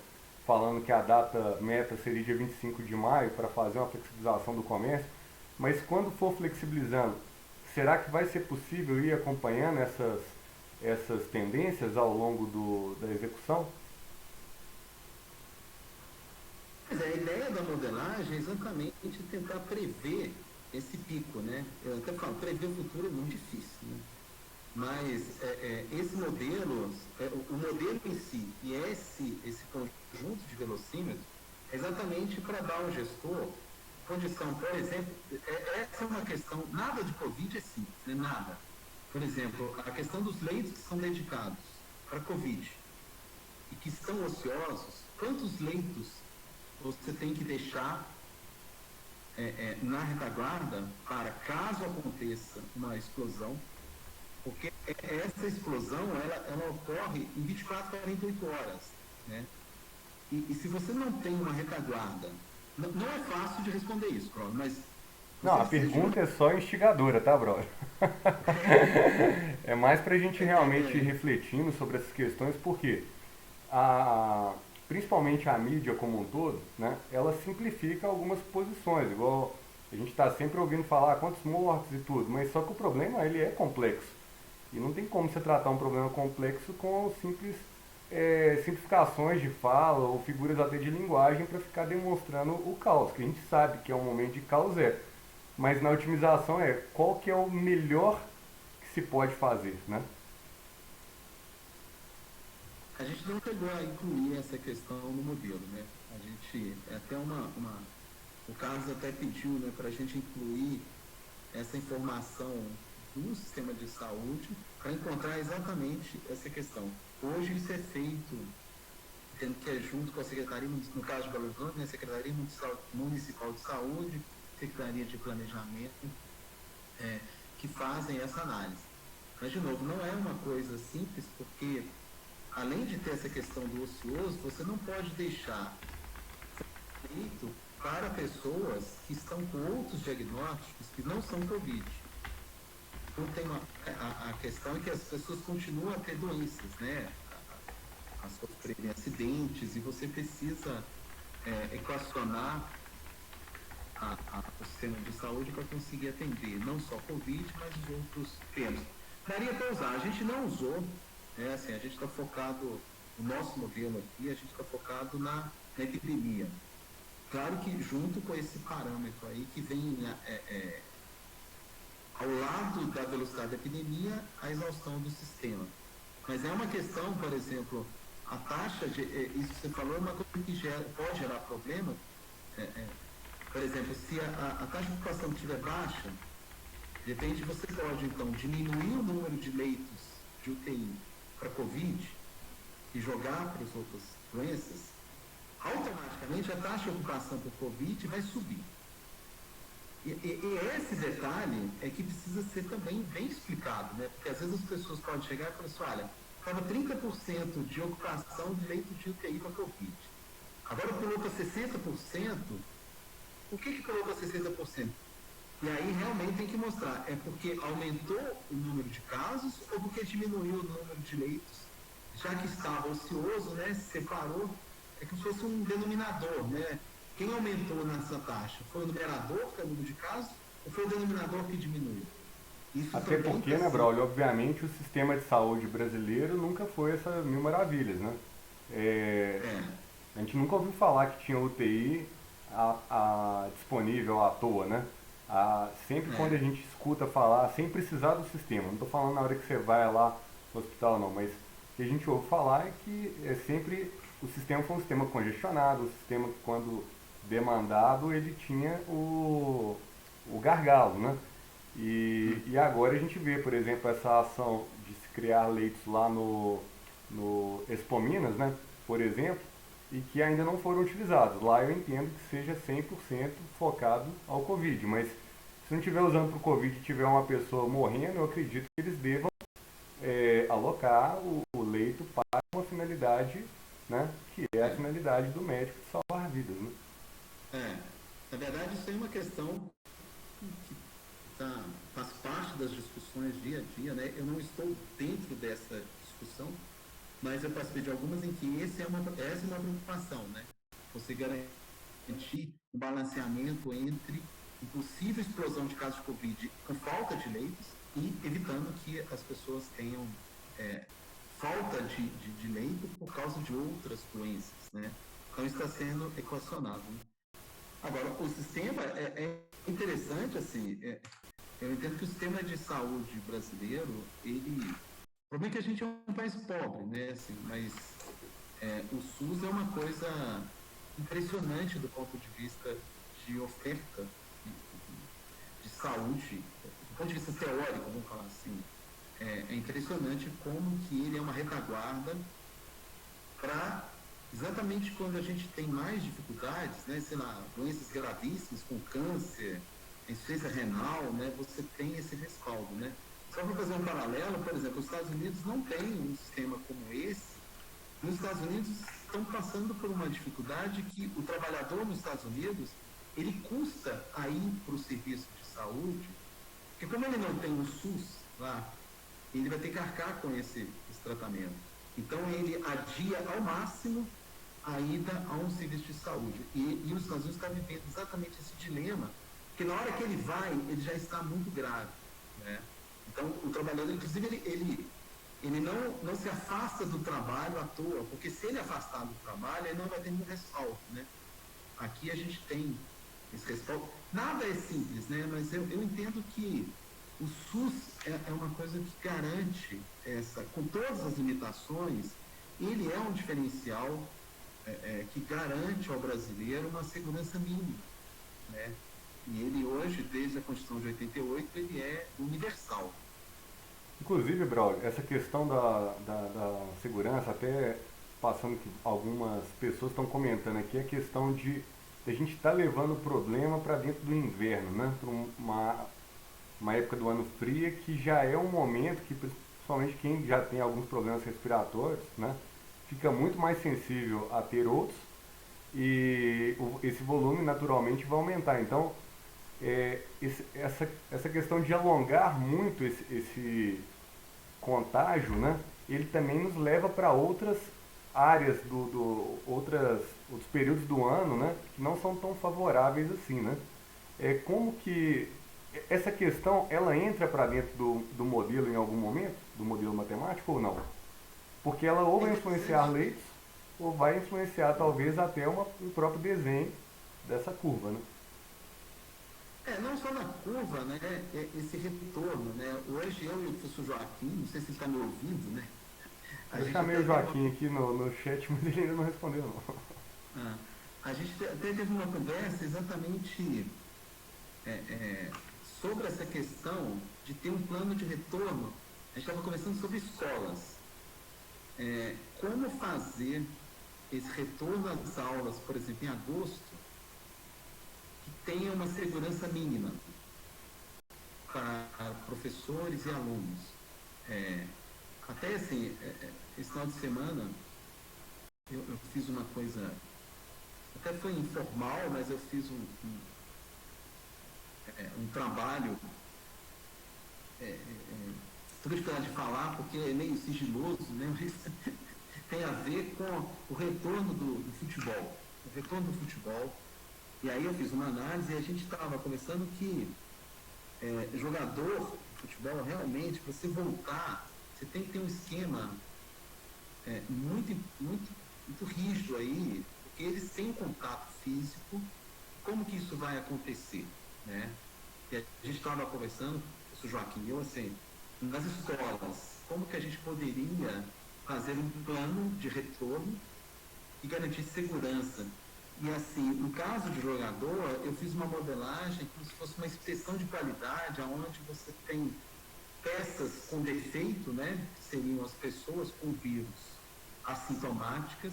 falando que a data meta seria dia 25 de maio para fazer uma flexibilização do comércio, mas quando for flexibilizando, será que vai ser possível ir acompanhando essas tendências ao longo da execução? Mas a ideia da modelagem é exatamente tentar prever esse pico, né? Eu até falo, prever o futuro é muito difícil, né? Mas esse modelo, o modelo em si e esse conjunto de velocímetros é exatamente para dar ao gestor condição, por exemplo, essa é uma questão, nada de Covid é simples, né? Nada. Por exemplo, a questão dos leitos que são dedicados para Covid e que estão ociosos, quantos leitos você tem que deixar na retaguarda para, caso aconteça uma explosão, porque essa explosão ela ocorre em 24, 48 horas, né? E se você não tem uma retaguarda, não é fácil de responder isso, Cláudio, mas Não Não, sei a se você já... pergunta é só instigadora, tá, brother? É mais pra gente realmente ir refletindo sobre essas questões, porque a, principalmente a mídia como um todo, né, ela simplifica algumas posições, igual a gente está sempre ouvindo falar quantos mortos e tudo, mas só que o problema ele é complexo. E não tem como você tratar um problema complexo com simples simplificações de fala ou figuras até de linguagem para ficar demonstrando o caos, que a gente sabe que é um momento de caos mas na otimização é qual que é o melhor que se pode fazer, né? A gente não chegou a incluir essa questão no modelo, né? A gente, é até o Carlos até pediu, né, para a gente incluir essa informação do sistema de saúde para encontrar exatamente essa questão. Hoje isso é feito, tendo que é junto com a Secretaria, no caso de Belo Horizonte, né, Secretaria Municipal de Saúde, Secretaria de Planejamento, que fazem essa análise. Mas, de novo, não é uma coisa simples, porque além de ter essa questão do ocioso, você não pode deixar feito para pessoas que estão com outros diagnósticos que não são Covid. Então, a questão é que as pessoas continuam a ter doenças, né? A sofrerem acidentes, e você precisa equacionar o sistema de saúde para conseguir atender não só Covid, mas os outros temas. Daria para usar, a gente não usou, assim, a gente está focado, o nosso modelo aqui, a gente está focado na epidemia. Claro que junto com esse parâmetro aí que vem ao lado da velocidade da epidemia, a exaustão do sistema. Mas é uma questão, por exemplo, a taxa de, isso que você falou é uma coisa que pode gerar problema. Por exemplo, se a taxa de ocupação estiver baixa, de repente você pode então diminuir o número de leitos de UTI para Covid e jogar para as outras doenças, automaticamente a taxa de ocupação por Covid vai subir. E esse detalhe é que precisa ser também bem explicado, né? Porque às vezes as pessoas podem chegar e falar assim, olha, estava 30% de ocupação de leito de UTI para Covid. Agora pulou para 60%. Por que pulou para 60%? E aí realmente tem que mostrar, é porque aumentou o número de casos ou porque diminuiu o número de leitos? Já que estava ocioso, né, separou, é como se fosse um denominador, né? Quem aumentou nessa taxa? Foi o numerador, que é o número de casos, ou foi o denominador que diminuiu? Isso Até também porque, né, Braulio, obviamente o sistema de saúde brasileiro nunca foi essas mil maravilhas, né? A gente nunca ouviu falar que tinha UTI disponível à toa, né? Sempre quando a gente escuta falar, sem precisar do sistema, não estou falando na hora que você vai lá no hospital não, mas o que a gente ouve falar é que sempre o sistema foi um sistema congestionado, o sistema quando demandado ele tinha o gargalo, né? E agora a gente vê, por exemplo, essa ação de se criar leitos lá no Expo Minas, né? Por exemplo, e que ainda não foram utilizados. Lá eu entendo que seja 100% focado ao Covid, mas se não estiver usando para o Covid e tiver uma pessoa morrendo, eu acredito que eles devam alocar o leito para uma finalidade, né, que é a finalidade do médico de salvar vidas. Né? Na verdade, isso é uma questão que faz parte das discussões dia a dia, né? Eu não estou dentro dessa discussão, mas eu participei de algumas em que essa é uma preocupação, né? Você garantir um balanceamento entre possível explosão de casos de Covid com falta de leitos e evitando que as pessoas tenham falta de leito por causa de outras doenças, né? Então isso está sendo equacionado. Né? Agora, o sistema é interessante, assim, eu entendo que o sistema de saúde brasileiro, o problema é que a gente é um país pobre, né? Assim, mas o SUS é uma coisa impressionante do ponto de vista de oferta de saúde, do ponto de vista teórico, vamos falar assim. É impressionante como que ele é uma retaguarda para exatamente quando a gente tem mais dificuldades, né? Sei lá, doenças gravíssimas, com câncer, insuficiência renal, né? Você tem esse respaldo, né? Só para fazer um paralelo, por exemplo, os Estados Unidos não têm um sistema como esse. Nos Estados Unidos estão passando por uma dificuldade que o trabalhador nos Estados Unidos ele custa aí para o serviço de saúde, porque como ele não tem o SUS lá, ele vai ter que arcar com esse tratamento. Então ele adia ao máximo a ida a um serviço de saúde. E os Estados Unidos estão vivendo exatamente esse dilema, que na hora que ele vai, ele já está muito grave. Né? Então, o trabalhador, inclusive, ele não se afasta do trabalho à toa, porque se ele afastar do trabalho, ele não vai ter nenhum respaldo. Né? Aqui a gente tem esse respaldo. Nada é simples, né? Mas eu entendo que o SUS é uma coisa que garante, com todas as limitações, ele é um diferencial que garante ao brasileiro uma segurança mínima. Né? E ele hoje, desde a Constituição de 88, ele é universal. Inclusive, Braulio, essa questão da segurança, até passando que algumas pessoas estão comentando aqui, a questão de a gente estar levando o problema para dentro do inverno, né? Para uma época do ano fria, que já é um momento que, principalmente quem já tem alguns problemas respiratórios, né? Fica muito mais sensível a ter outros e esse volume naturalmente vai aumentar. Então, essa questão de alongar muito esse contágio, né, ele também nos leva para outras áreas outros períodos do ano, né, que não são tão favoráveis assim, né? Como que essa questão ela entra para dentro do modelo em algum momento, do modelo matemático ou não? Porque ela ou vai influenciar leitos ou vai influenciar talvez até um próprio desenho dessa curva, né? Não só na curva, né, esse retorno, né, hoje eu e o professor Joaquim, não sei se ele está me ouvindo, né, Eu chamei o Joaquim aqui no chat, mas ele ainda não respondeu não. A gente até teve uma conversa exatamente sobre essa questão de ter um plano de retorno. A gente estava conversando sobre escolas. Como fazer esse retorno às aulas, por exemplo, em agosto, que tenha uma segurança mínima para professores e alunos. Até assim, esse final de semana, eu fiz uma coisa, até foi informal, mas eu fiz um trabalho, estou dificuldade de falar porque é meio sigiloso, né? Mas tem a ver com o retorno do futebol. O retorno do futebol. E aí eu fiz uma análise e a gente estava conversando que jogador de futebol, realmente, para você voltar, você tem que ter um esquema muito, muito, muito rígido aí, porque eles têm contato físico. Como que isso vai acontecer? Né? E a gente estava conversando, o Joaquim e eu, assim, nas escolas, como que a gente poderia fazer um plano de retorno e garantir segurança. E assim, no caso de jogador, eu fiz uma modelagem como se fosse uma inspeção de qualidade, onde você tem peças com defeito, né, que seriam as pessoas com vírus assintomáticas,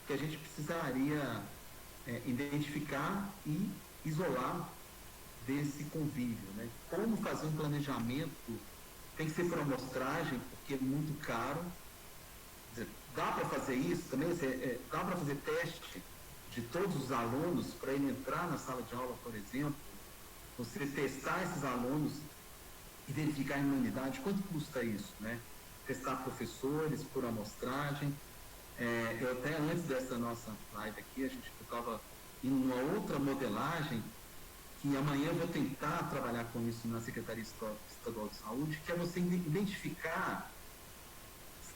que a gente precisaria identificar e isolar desse convívio. Né? Como fazer um planejamento, tem que ser por amostragem, porque é muito caro. Dá para fazer isso também? Dá para fazer teste de todos os alunos para ele entrar na sala de aula, por exemplo? Você testar esses alunos e verificar a imunidade, quanto custa isso? Né? Testar professores por amostragem. Eu até antes dessa nossa live aqui, a gente estava em uma outra modelagem, que amanhã eu vou tentar trabalhar com isso na Secretaria Estadual de Saúde, que é você identificar,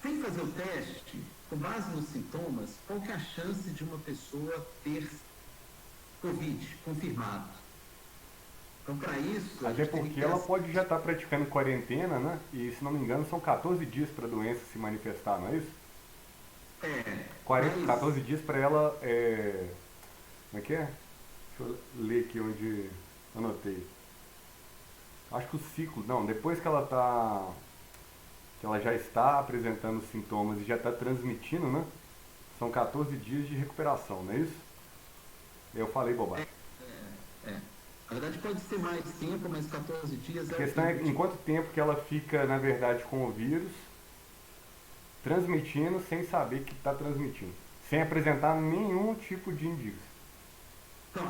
sem fazer o teste, com base nos sintomas, qual que é a chance de uma pessoa ter Covid confirmado. Então, para isso... Até porque ela pode já estar praticando quarentena, né? E, se não me engano, são 14 dias para a doença se manifestar, não é isso? 14 dias para ela... Como é que é? Deixa eu ler aqui onde anotei. Acho que o ciclo... Não, depois que ela já está apresentando sintomas e já está transmitindo, né? São 14 dias de recuperação, não é isso? Eu falei bobagem. Na verdade pode ser mais tempo, mas 14 dias... A questão é em quanto tempo que ela fica, na verdade, com o vírus, transmitindo sem saber que está transmitindo. Sem apresentar nenhum tipo de indício. Então,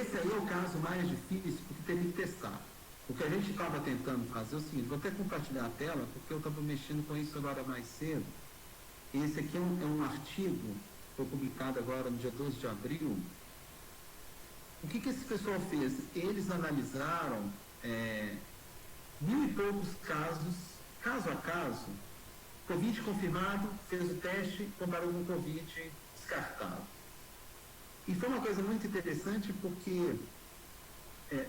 esse aí é o caso mais difícil, porque teve que testar. O que a gente estava tentando fazer é o seguinte, vou até compartilhar a tela, porque eu estava mexendo com isso agora mais cedo. Esse aqui é um artigo, foi publicado agora no dia 12 de abril. O que esse pessoal fez? Eles analisaram 1.000 e poucos casos, caso a caso, Covid confirmado, fez o teste, comparou com Covid descartado. E foi uma coisa muito interessante porque,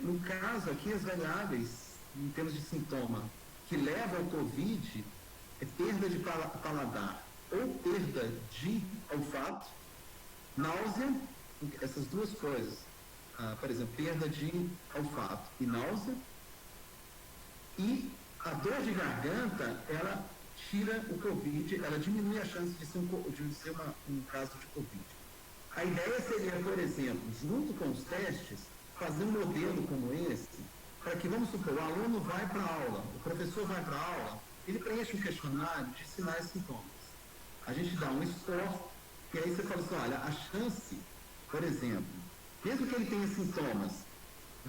no caso aqui, as variáveis, em termos de sintoma, que levam ao Covid é perda de paladar ou perda de olfato, náusea, essas duas coisas. Por exemplo, perda de olfato e náusea. E a dor de garganta, ela tira o Covid, ela diminui a chance de ser um caso de Covid. A ideia seria, por exemplo, junto com os testes, fazer um modelo como esse, para que, vamos supor, o aluno vai para a aula, o professor vai para a aula, ele preenche um questionário de sinais e sintomas. A gente dá um score, e aí você fala assim, olha, a chance, por exemplo, mesmo que ele tenha sintomas,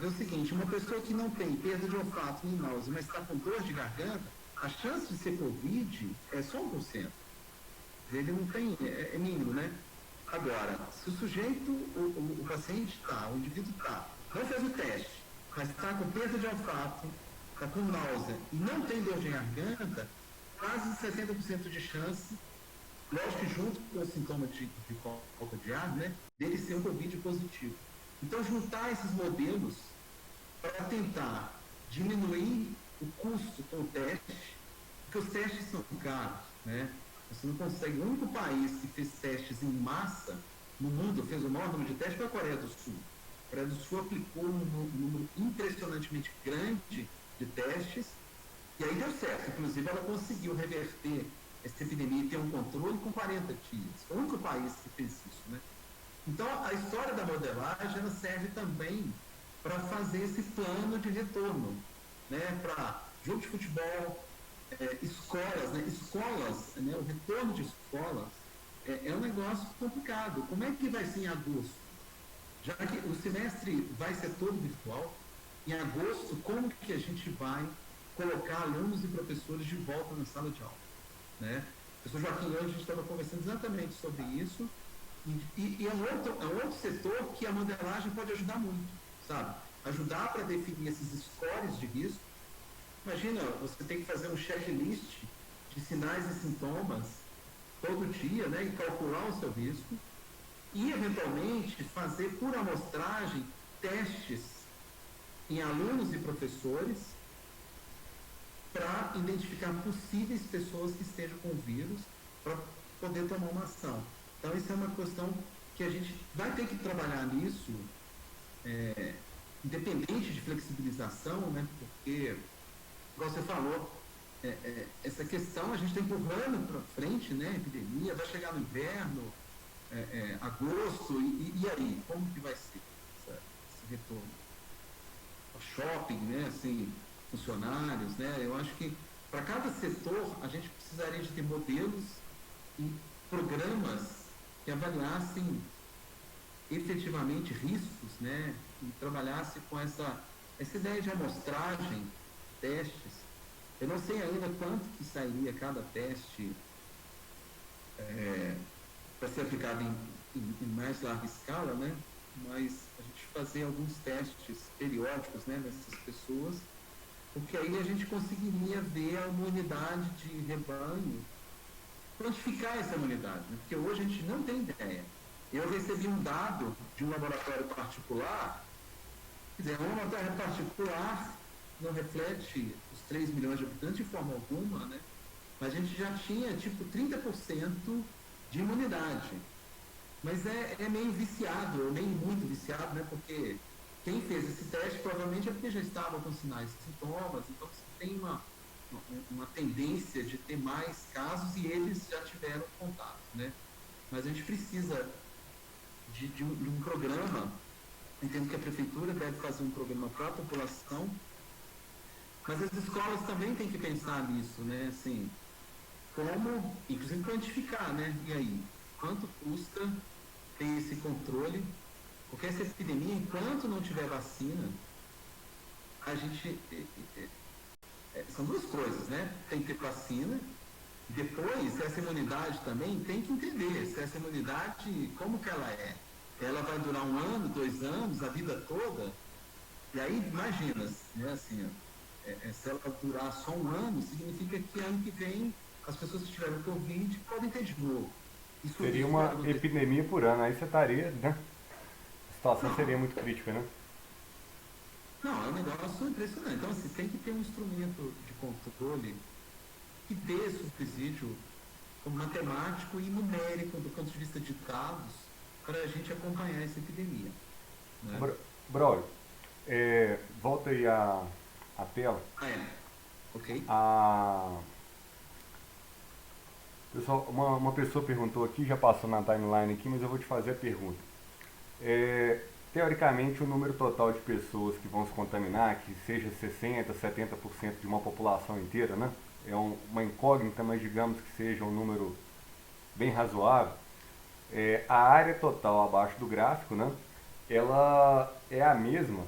é o seguinte, uma pessoa que não tem perda de olfato nem náusea, mas está com dor de garganta, a chance de ser Covid é só 1%. Ele não tem, é mínimo, né? Agora, se o sujeito, o paciente está, o indivíduo está, não fez o teste, mas está com perda de olfato, está com náusea e não tem dor de garganta, quase 70% de chance, lógico que junto com o sintoma de falta de ar, né, dele ser um Covid positivo. Então, juntar esses modelos para tentar diminuir o custo com o teste, porque os testes são caros, né? Você não consegue. O único país que fez testes em massa no mundo, fez o maior número de testes, foi a Coreia do Sul. A Coreia do Sul aplicou um número impressionantemente grande de testes e aí deu certo. Inclusive, ela conseguiu reverter essa epidemia e ter um controle com 40 dias. Foi o único país que fez isso, né? Então, a história da modelagem ela serve também para fazer esse plano de retorno, né? Para jogo de futebol, escolas, né? Escolas, né? O retorno de escolas é um negócio complicado. Como é que vai ser em agosto? Já que o semestre vai ser todo virtual, em agosto, como que a gente vai colocar alunos e professores de volta na sala de aula? Né? O professor Joaquim, hoje a gente estava conversando exatamente sobre isso, e é um outro setor que a modelagem pode ajudar muito, sabe? Ajudar para definir esses scores de risco. Imagina, você tem que fazer um checklist de sinais e sintomas todo dia, né? E calcular o seu risco. E, eventualmente, fazer por amostragem testes em alunos e professores para identificar possíveis pessoas que estejam com o vírus para poder tomar uma ação. Então, isso é uma questão que a gente vai ter que trabalhar nisso, independente de flexibilização, né? Porque, igual você falou, essa questão a gente está empurrando para frente, né? A epidemia vai chegar no inverno, agosto, e aí? Como que vai ser esse retorno? O shopping, né? Assim, funcionários, né? Eu acho que para cada setor a gente precisaria de ter modelos e programas que avaliassem efetivamente riscos, né? E trabalhasse com essa ideia de amostragem, testes. Eu não sei ainda quanto que sairia cada teste para ser aplicado em mais larga escala, né? Mas a gente fazer alguns testes periódicos, né, nessas pessoas, porque aí a gente conseguiria ver a imunidade de rebanho, quantificar essa imunidade, né? Porque hoje a gente não tem ideia. Eu recebi um dado de um laboratório particular, quer dizer, um laboratório particular não reflete os 3 milhões de habitantes de forma alguma, né? Mas a gente já tinha tipo 30% de imunidade. Mas é meio viciado, ou meio muito viciado, né? Porque quem fez esse teste provavelmente é porque já estava com sinais e sintomas, então você tem uma tendência de ter mais casos e eles já tiveram contato, né? Mas a gente precisa de um programa, entendo que a prefeitura deve fazer um programa para a população, mas as escolas também têm que pensar nisso, né? Assim, como, inclusive, quantificar, né? E aí, quanto custa ter esse controle Porque essa epidemia, enquanto não tiver vacina, a gente. São duas coisas, né? Tem que ter vacina. Depois, essa imunidade também tem que entender se essa imunidade, como que ela é. Ela vai durar 1 ano, 2 anos, a vida toda. E aí, imagina, né, assim, se ela durar só 1 ano, significa que ano que vem as pessoas que tiveram Covid podem ter de novo. Seria Isso pode uma acontecer. epidemia por ano, aí você estaria, né? A situação Não, seria muito crítica, né? não, é um negócio impressionante. Então, assim, tem que ter um instrumento de controle que dê subsídio matemático e numérico do ponto de vista de dados para a gente acompanhar essa epidemia. Né? Braulio, volta aí a tela. Ah, é. Ok. A, pessoal, uma pessoa perguntou aqui, já passou na timeline aqui, mas eu vou te fazer a pergunta. Teoricamente, o número total de pessoas que vão se contaminar, que seja 60%, 70% de uma população inteira, né? É uma incógnita, mas digamos que seja um número bem razoável. A área total abaixo do gráfico, né? Ela é a mesma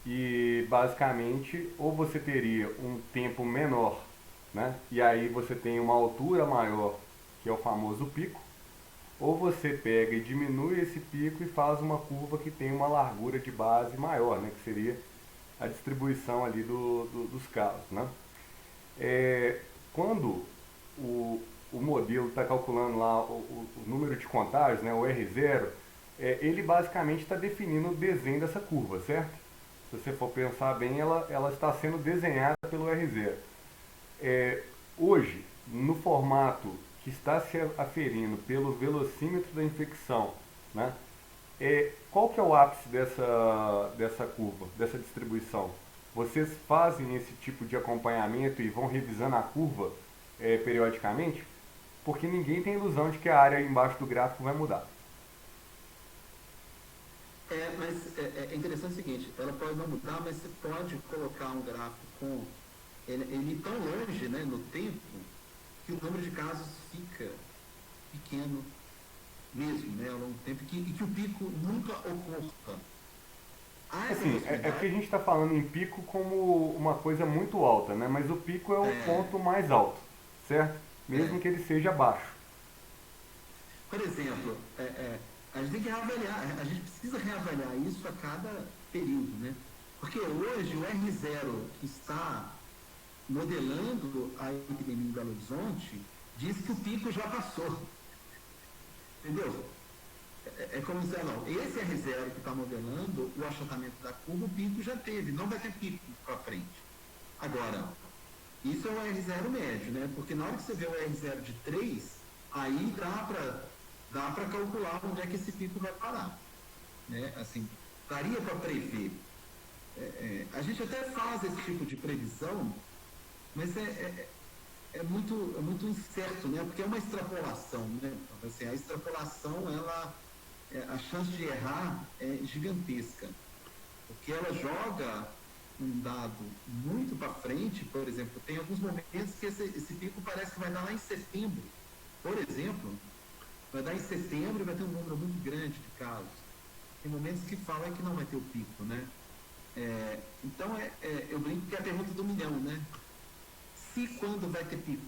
e basicamente ou você teria um tempo menor, né? E aí você tem uma altura maior, que é o famoso pico, ou você pega e diminui esse pico e faz uma curva que tem uma largura de base maior, né? Que seria a distribuição ali dos casos, né? Quando o, o modelo está calculando lá o número de contágios, né, o R0, ele basicamente está definindo o desenho dessa curva, certo? Se você for pensar bem, ela está sendo desenhada pelo R0. Hoje, no formato que está se aferindo pelo velocímetro da infecção, né, qual que é o ápice dessa curva, dessa distribuição? Vocês fazem esse tipo de acompanhamento e vão revisando a curva periodicamente? Porque ninguém tem ilusão de que a área embaixo do gráfico vai mudar. Mas é interessante o seguinte, ela pode não mudar, mas você pode colocar um gráfico com ele tão longe, né, no tempo, que o número de casos fica pequeno mesmo, né, ao longo do tempo, e que o pico nunca ocorra. Há essa Assim, é porque possibilidade. a gente está falando em pico como uma coisa muito alta, né? Mas o pico é o ponto mais alto, certo? Mesmo que É, ele seja baixo. por exemplo, a gente tem que reavaliar, a gente precisa reavaliar isso a cada período, né? Porque hoje o R0 que está modelando a epidemia em Belo Horizonte diz que o pico já passou. Entendeu? Como dizer, não, esse R0 que está modelando o achatamento da curva, o pico já teve, não vai ter pico para frente. Agora, isso é o R0 médio, né? Porque na hora que você vê o R0 de 3, aí dá para calcular onde é que esse pico vai parar. Né? Assim, daria para prever. A gente até faz esse tipo de previsão, mas é muito incerto, né? Porque é uma extrapolação, né? Assim, a extrapolação, a chance de errar é gigantesca, porque ela joga um dado muito para frente. Por exemplo, tem alguns momentos que esse pico parece que vai dar lá em setembro. Por exemplo, vai dar em setembro e vai ter um número muito grande de casos. Tem momentos que falam que não vai ter o pico, né? Então, eu brinco que é a pergunta do milhão, né? Se quando vai ter pico?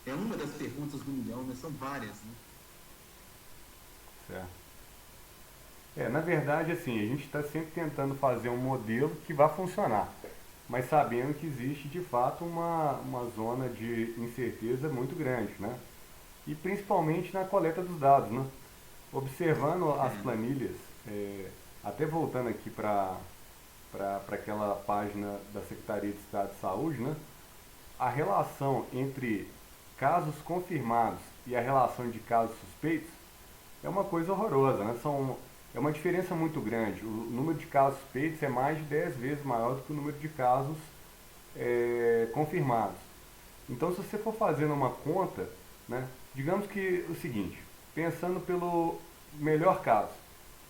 É uma das perguntas do milhão, né? São várias, né? Certo. Na verdade, assim, a gente está sempre tentando fazer um modelo que vá funcionar, mas sabendo que existe de fato uma zona de incerteza muito grande, né? E principalmente na coleta dos dados, né? Observando as É, planilhas, até voltando aqui para aquela página da Secretaria de Estado de Saúde, né? A relação entre casos confirmados e a relação de casos suspeitos é uma coisa horrorosa, né? É uma diferença muito grande. O número de casos suspeitos é mais de 10 vezes maior do que o número de casos confirmados. Então, se você for fazendo uma conta, né, digamos que o seguinte, pensando pelo o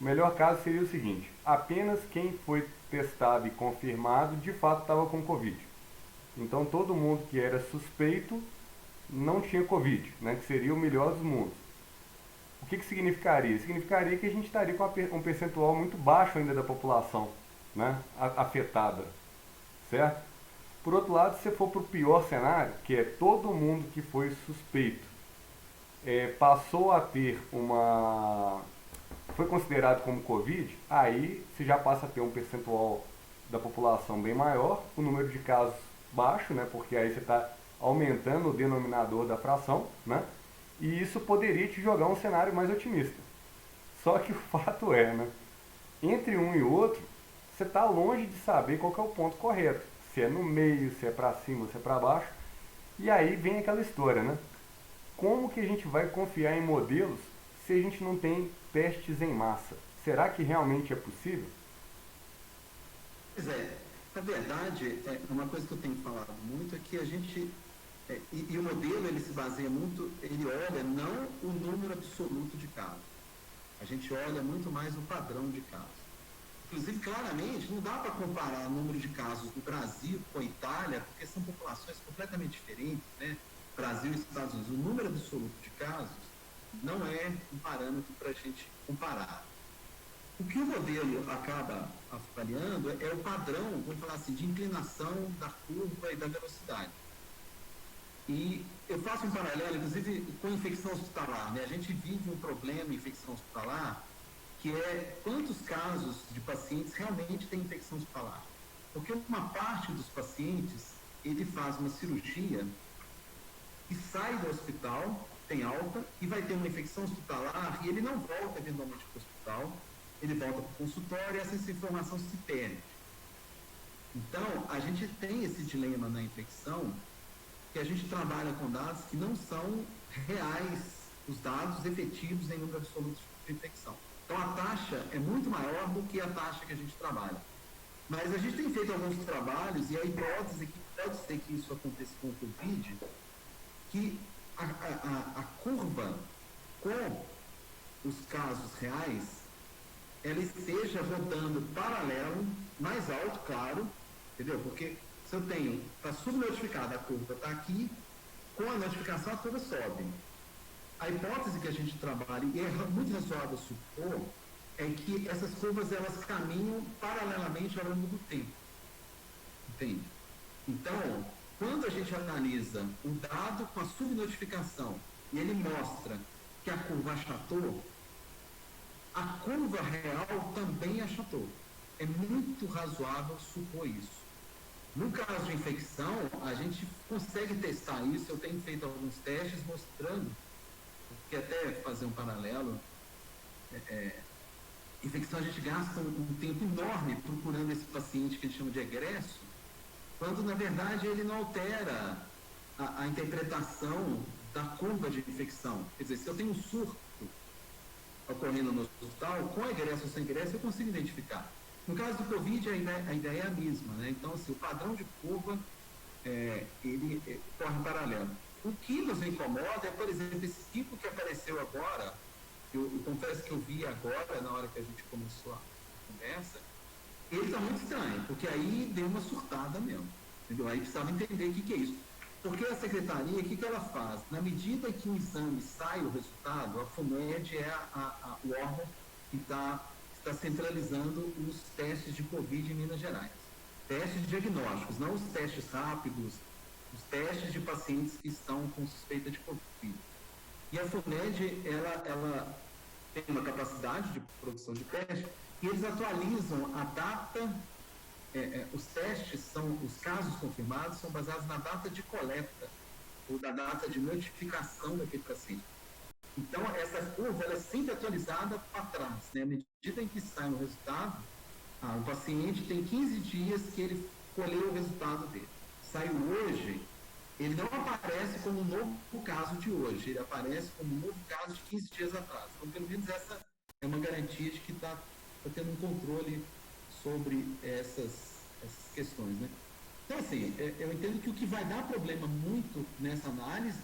melhor caso seria o seguinte, apenas quem foi testado e confirmado de fato estava com Covid. Então, todo mundo que era suspeito não tinha Covid, né, que seria o melhor dos mundos. O que significaria? Significaria que a gente estaria com um percentual muito baixo ainda da população, né, afetada, certo? Por outro lado, se você for para o pior cenário, que é todo mundo que foi suspeito passou a ter foi considerado como Covid, aí você já passa a ter um percentual da população bem maior, o número de casos baixo, né, porque aí você está aumentando o denominador da fração, né, e isso poderia te jogar um cenário mais otimista. Só que o fato é, né, entre um e outro, você está longe de saber qual que é o ponto correto. Se é no meio, se é para cima, se é para baixo. E aí vem aquela história, né? Como que a gente vai confiar em modelos se a gente não tem testes em massa? Será que realmente é possível? Pois é, na verdade, uma coisa que eu tenho falado muito é que a gente, e o modelo ele se baseia muito, ele olha não o número absoluto de casos, a gente olha muito mais o padrão de casos. Inclusive, claramente, não dá para comparar o número de casos do Brasil com a Itália, porque são populações completamente diferentes, né? Brasil e Estados Unidos. O número absoluto de casos não é um parâmetro para a gente comparar. O que o modelo acaba avaliando é o padrão, vamos falar assim, de inclinação da curva e da velocidade. E eu faço um paralelo, inclusive, com infecção hospitalar, né? A gente vive um problema em infecção hospitalar, que é quantos casos de pacientes realmente têm infecção hospitalar. Porque uma parte dos pacientes, ele faz uma cirurgia e sai do hospital, tem alta, e vai ter uma infecção hospitalar, e ele não volta eventualmente para o hospital, ele volta para o consultório e essa informação se perde. Então, a gente tem esse dilema na infecção, que a gente trabalha com dados que não são reais, os dados efetivos em número absoluto de infecção. Então, a taxa é muito maior do que a taxa que a gente trabalha. Mas a gente tem feito alguns trabalhos, e a hipótese que pode ser que isso aconteça com o Covid, que a curva com os casos reais, ela esteja rodando paralelo, mais alto, claro, entendeu? Porque se eu tenho, está subnotificada, a curva está aqui, com a notificação a curva sobe. A hipótese que a gente trabalha, e é muito razoável supor, é que essas curvas elas caminham paralelamente ao longo do tempo. Entende? Então, quando a gente analisa um dado com a subnotificação e ele mostra que a curva achatou, a curva real também achatou. É muito razoável supor isso. No caso de infecção, a gente consegue testar isso. Eu tenho feito alguns testes mostrando, que até fazer um paralelo, infecção a gente gasta um tempo enorme procurando esse paciente que a gente chama de egresso, quando na verdade ele não altera a interpretação da curva de infecção. Quer dizer, se eu tenho um surto ocorrendo no hospital, com egresso ou sem egresso, eu consigo identificar. No caso do Covid, a ideia é a mesma, né? Então, assim, o padrão de curva, ele corre paralelo. O que nos incomoda é, por exemplo, esse tipo que apareceu agora, eu confesso que eu vi agora, na hora que a gente começou a conversa, ele está muito estranho, porque aí deu uma surtada mesmo, entendeu? Aí precisava entender o que é isso. Porque a secretaria, o que ela faz? Na medida que o exame sai o resultado, a FUNED é o órgão que está centralizando os testes de Covid em Minas Gerais. Testes diagnósticos, não os testes rápidos, os testes de pacientes que estão com suspeita de Covid. E a FUNED, ela tem uma capacidade de produção de testes e eles atualizam a data, os testes os casos confirmados são baseados na data de coleta ou da data de notificação daquele paciente. Então, essa curva ela é sempre atualizada para trás, né? À medida em que sai o resultado, o paciente tem 15 dias que ele colheu o resultado dele. Saiu hoje, ele não aparece como um novo caso de hoje, ele aparece como um novo caso de 15 dias atrás. Então, pelo menos essa é uma garantia de que está tendo um controle sobre essas questões, né? Então, assim, eu entendo que o que vai dar problema muito nessa análise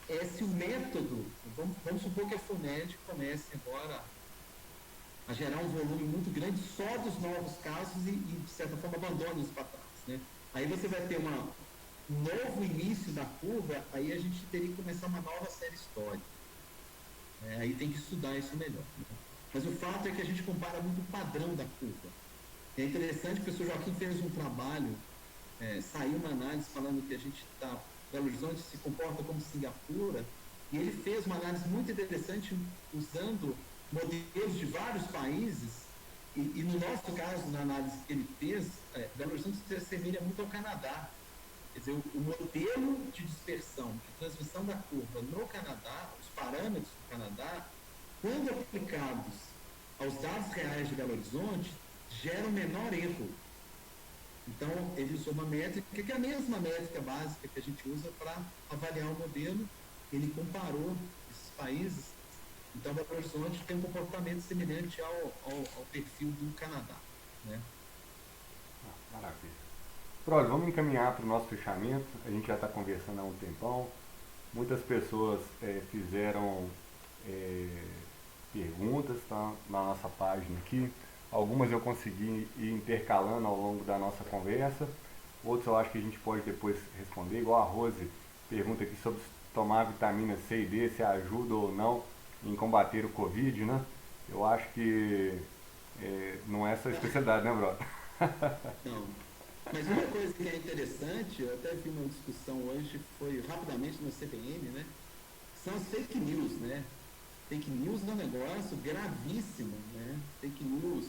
é se o método, vamos supor que a FUNED comece agora a gerar um volume muito grande só dos novos casos e de certa forma, abandone os para trás, né? Aí você vai ter um novo início da curva, aí a gente teria que começar uma nova série histórica. Aí tem que estudar isso melhor. Né? Mas o fato é que a gente compara muito o padrão da curva. É interessante que o professor Joaquim fez um trabalho, saiu uma análise falando que a gente está, Belo Horizonte se comporta como Singapura, e ele fez uma análise muito interessante usando modelos de vários países, e no nosso caso, na análise que ele fez, Belo Horizonte se assemelha muito ao Canadá. Quer dizer, o modelo de dispersão, de transmissão da curva no Canadá, os parâmetros do Canadá, quando aplicados aos dados reais de Belo Horizonte, geram menor erro. Então, ele usou uma métrica, que é a mesma métrica básica que a gente usa para avaliar o modelo. Ele comparou esses países. Então, Belo Horizonte tem um comportamento semelhante ao perfil do Canadá. Né? Maravilha. Prole, vamos encaminhar para o nosso fechamento. A gente já está conversando há um tempão. Muitas pessoas fizeram perguntas, tá, na nossa página aqui. Algumas eu consegui ir intercalando ao longo da nossa conversa. Outros eu acho que a gente pode depois responder. Igual a Rose pergunta aqui sobre tomar vitamina C e D, se ajuda ou não em combater o Covid, né? Eu acho que não é essa a especialidade, né, brother? Não. Mas uma coisa que é interessante, eu até vi uma discussão hoje, foi rapidamente no CPM, né? São as fake news, né? Fake news é um negócio gravíssimo, né? Fake news,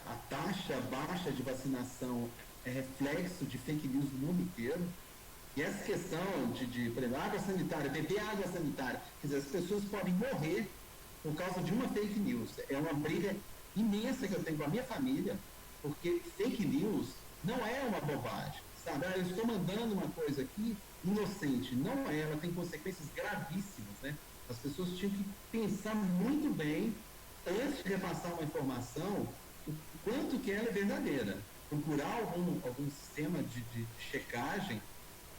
a taxa baixa de vacinação é reflexo de fake news no mundo inteiro. E essa questão por exemplo, água sanitária, beber água sanitária, quer dizer, as pessoas podem morrer por causa de uma fake news. É uma briga imensa que eu tenho com a minha família, porque fake news não é uma bobagem, sabe? Eu estou mandando uma coisa aqui inocente. Não é, ela tem consequências gravíssimas, né? As pessoas tinham que pensar muito bem, antes de repassar uma informação, o quanto que ela é verdadeira. Procurar algum sistema de checagem,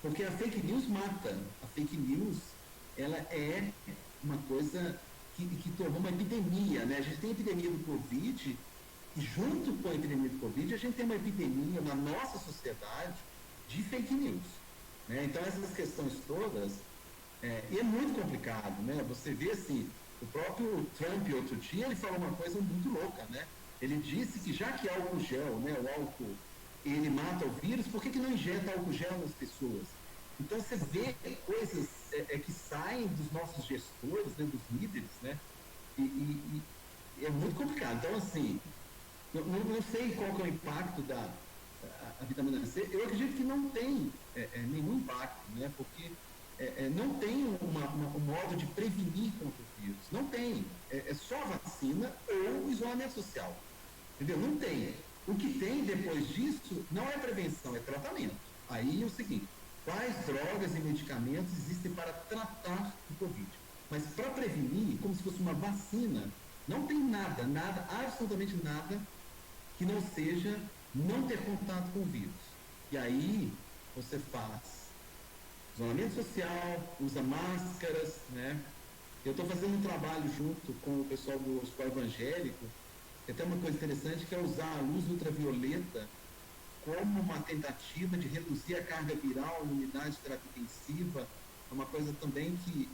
porque a fake news mata. A fake news, ela é uma coisa que tornou uma epidemia, né? A gente tem a epidemia do Covid, e junto com a epidemia do Covid, a gente tem uma epidemia na nossa sociedade de fake news. Né? Então, essas questões todas, e é muito complicado, né? Você vê assim, o próprio Trump, outro dia, ele falou uma coisa muito louca, né? Ele disse que já que álcool gel, né, o álcool, ele mata o vírus, por que não injeta álcool gel nas pessoas? Então, você vê coisas que saem dos nossos gestores, né, dos líderes, né? E é muito complicado. Então, assim, não sei qual que é o impacto da vitamina C. Eu acredito que não tem nenhum impacto, né? Porque não tem um modo de prevenir contra o vírus. Não tem. É só vacina ou isolamento social. Entendeu? Não tem. O que tem depois disso não é prevenção, é tratamento. Aí é o seguinte, quais drogas e medicamentos existem para tratar o Covid? Mas para prevenir, como se fosse uma vacina, não tem nada, absolutamente nada que não seja não ter contato com o vírus. E aí você faz isolamento social, usa máscaras, né? Eu estou fazendo um trabalho junto com o pessoal do hospital evangélico, tem até uma coisa interessante que é usar a luz ultravioleta como uma tentativa de reduzir a carga viral em unidade de terapia intensiva. É uma coisa também que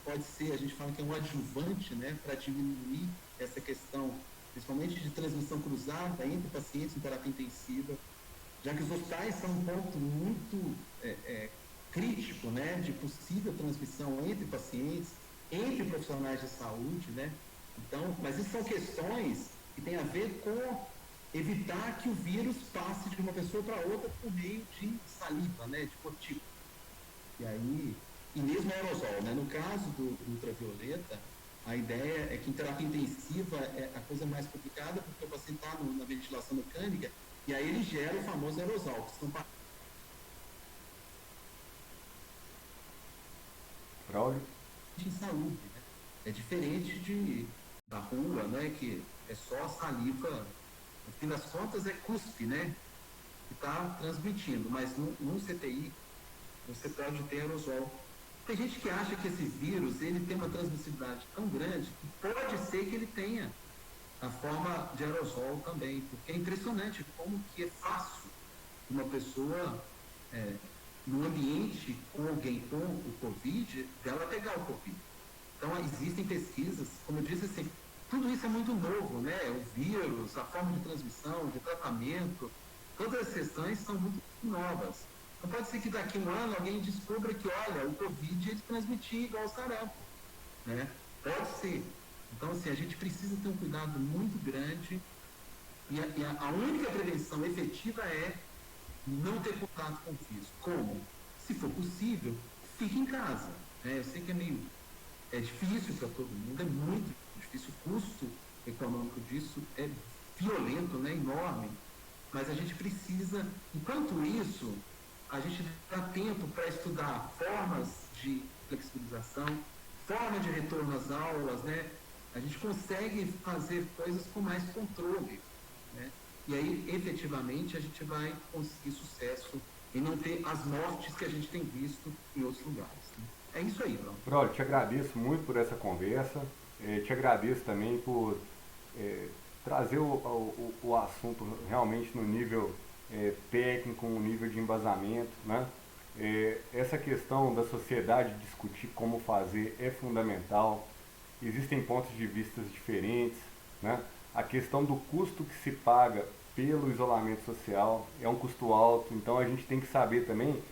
pode ser, a gente fala que é um adjuvante, né, para diminuir essa questão, principalmente de transmissão cruzada entre pacientes em terapia intensiva, já que os hospitais são um ponto muito crítico, né, de possível transmissão entre pacientes, entre profissionais de saúde, né? Então, mas isso são questões que têm a ver com evitar que o vírus passe de uma pessoa para outra por meio de saliva, né, de gotícula. E aí, e mesmo aerosol, né? No caso do ultravioleta, a ideia é que em terapia intensiva é a coisa mais complicada, porque o paciente está na ventilação mecânica e aí ele gera o famoso aerosol, que são de saúde, né? É diferente da rua, né? Que é só a saliva, no fim das contas é cuspe, né? Que está transmitindo, mas num CTI você pode ter aerosol. Tem gente que acha que esse vírus ele tem uma transmissibilidade tão grande que pode ser que ele tenha a forma de aerosol também, porque é impressionante como que é fácil uma pessoa no ambiente com alguém com o Covid, dela pegar o Covid. Então, existem pesquisas, como eu disse, assim, tudo isso é muito novo, né? O vírus, a forma de transmissão, de tratamento, todas as questões são muito novas. Então, pode ser que daqui a um ano alguém descubra que, olha, o Covid ele transmitia igual o sarampo, né? Pode ser. Então, assim, a gente precisa ter um cuidado muito grande e a única prevenção efetiva é não ter contato com o vírus. Como? Se for possível, fique em casa. Né? Eu sei que é difícil para todo mundo, é muito difícil. O custo econômico disso é violento, né? Enorme. Mas a gente precisa, enquanto isso, a gente dá tempo para estudar formas de flexibilização, forma de retorno às aulas, né? A gente consegue fazer coisas com mais controle, né? E aí, efetivamente, a gente vai conseguir sucesso em não ter as mortes que a gente tem visto em outros lugares. Né? É isso aí, Bruno. Brolio, te agradeço muito por essa conversa, te agradeço também por trazer o assunto realmente no nível técnico, no nível de embasamento, né? Essa questão da sociedade discutir como fazer é fundamental, existem pontos de vista diferentes, né? A questão do custo que se paga pelo isolamento social é um custo alto, então a gente tem que saber também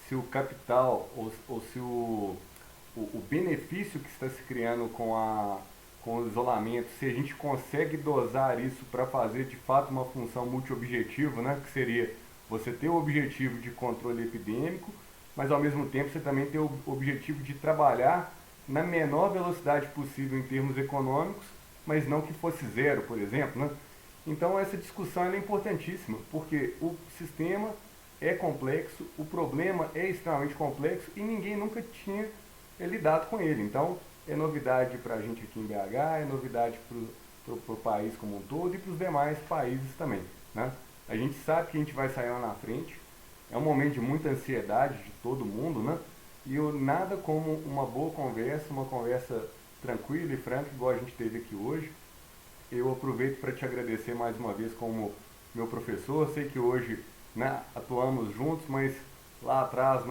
se o capital ou se o benefício que está se criando com o isolamento, se a gente consegue dosar isso para fazer de fato uma função multiobjetivo, né, que seria você ter o objetivo de controle epidêmico, mas ao mesmo tempo você também ter o objetivo de trabalhar na menor velocidade possível em termos econômicos, mas não que fosse zero, por exemplo, né? Então essa discussão é importantíssima, porque o sistema é complexo, o problema é extremamente complexo e ninguém nunca tinha lidado com ele. Então é novidade para a gente aqui em BH, é novidade para o país como um todo e para os demais países também, né? A gente sabe que a gente vai sair lá na frente, é um momento de muita ansiedade de todo mundo, né? E nada como uma boa conversa, uma conversa tranquila e franca, igual a gente teve aqui hoje. Eu aproveito para te agradecer mais uma vez como meu professor. Sei que hoje, né, atuamos juntos, mas lá atrás,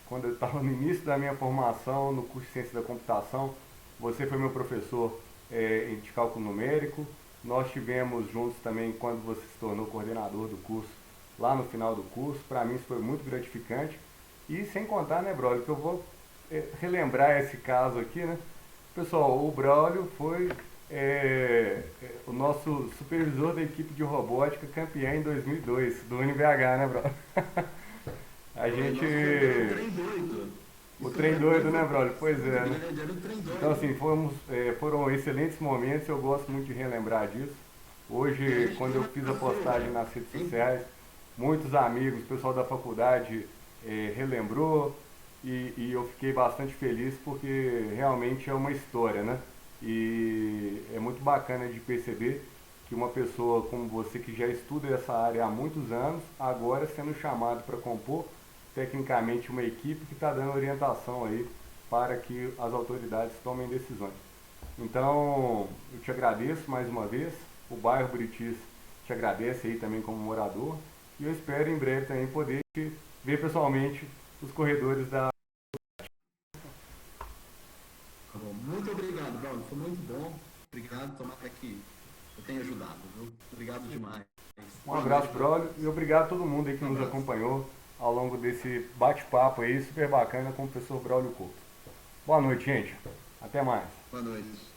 quando eu estava no início da minha formação no curso de Ciência da Computação, você foi meu professor de cálculo numérico. Nós tivemos juntos também quando você se tornou coordenador do curso, lá no final do curso. Para mim isso foi muito gratificante. E sem contar, né, Braulio, que eu vou relembrar esse caso aqui, né? Pessoal, o Braulio foi o nosso supervisor da equipe de robótica campeã em 2002, do UNBH, né, Braulio? A gente... O trem doido. O trem doido, né, Braulio? Pois é, né? Era o trem doido. Então, assim, foram excelentes momentos, eu gosto muito de relembrar disso. Hoje, quando eu fiz a postagem nas redes sociais, muitos amigos, o pessoal da faculdade relembrou e eu fiquei bastante feliz porque realmente é uma história, né? E é muito bacana de perceber que uma pessoa como você que já estuda essa área há muitos anos, agora sendo chamado para compor tecnicamente uma equipe que está dando orientação aí para que as autoridades tomem decisões. Então, eu te agradeço mais uma vez, o bairro Buritis te agradece aí também como morador e eu espero em breve também poder te ver pessoalmente os corredores da... Tá bom. Muito obrigado, Bruno. Foi muito bom. Obrigado. Tomara que eu tenha ajudado. Viu? Obrigado demais. Um abraço, Braulio, e obrigado a todo mundo aí que nos acompanhou ao longo desse bate-papo aí super bacana com o professor Braulio Couto. Boa noite, gente. Até mais. Boa noite.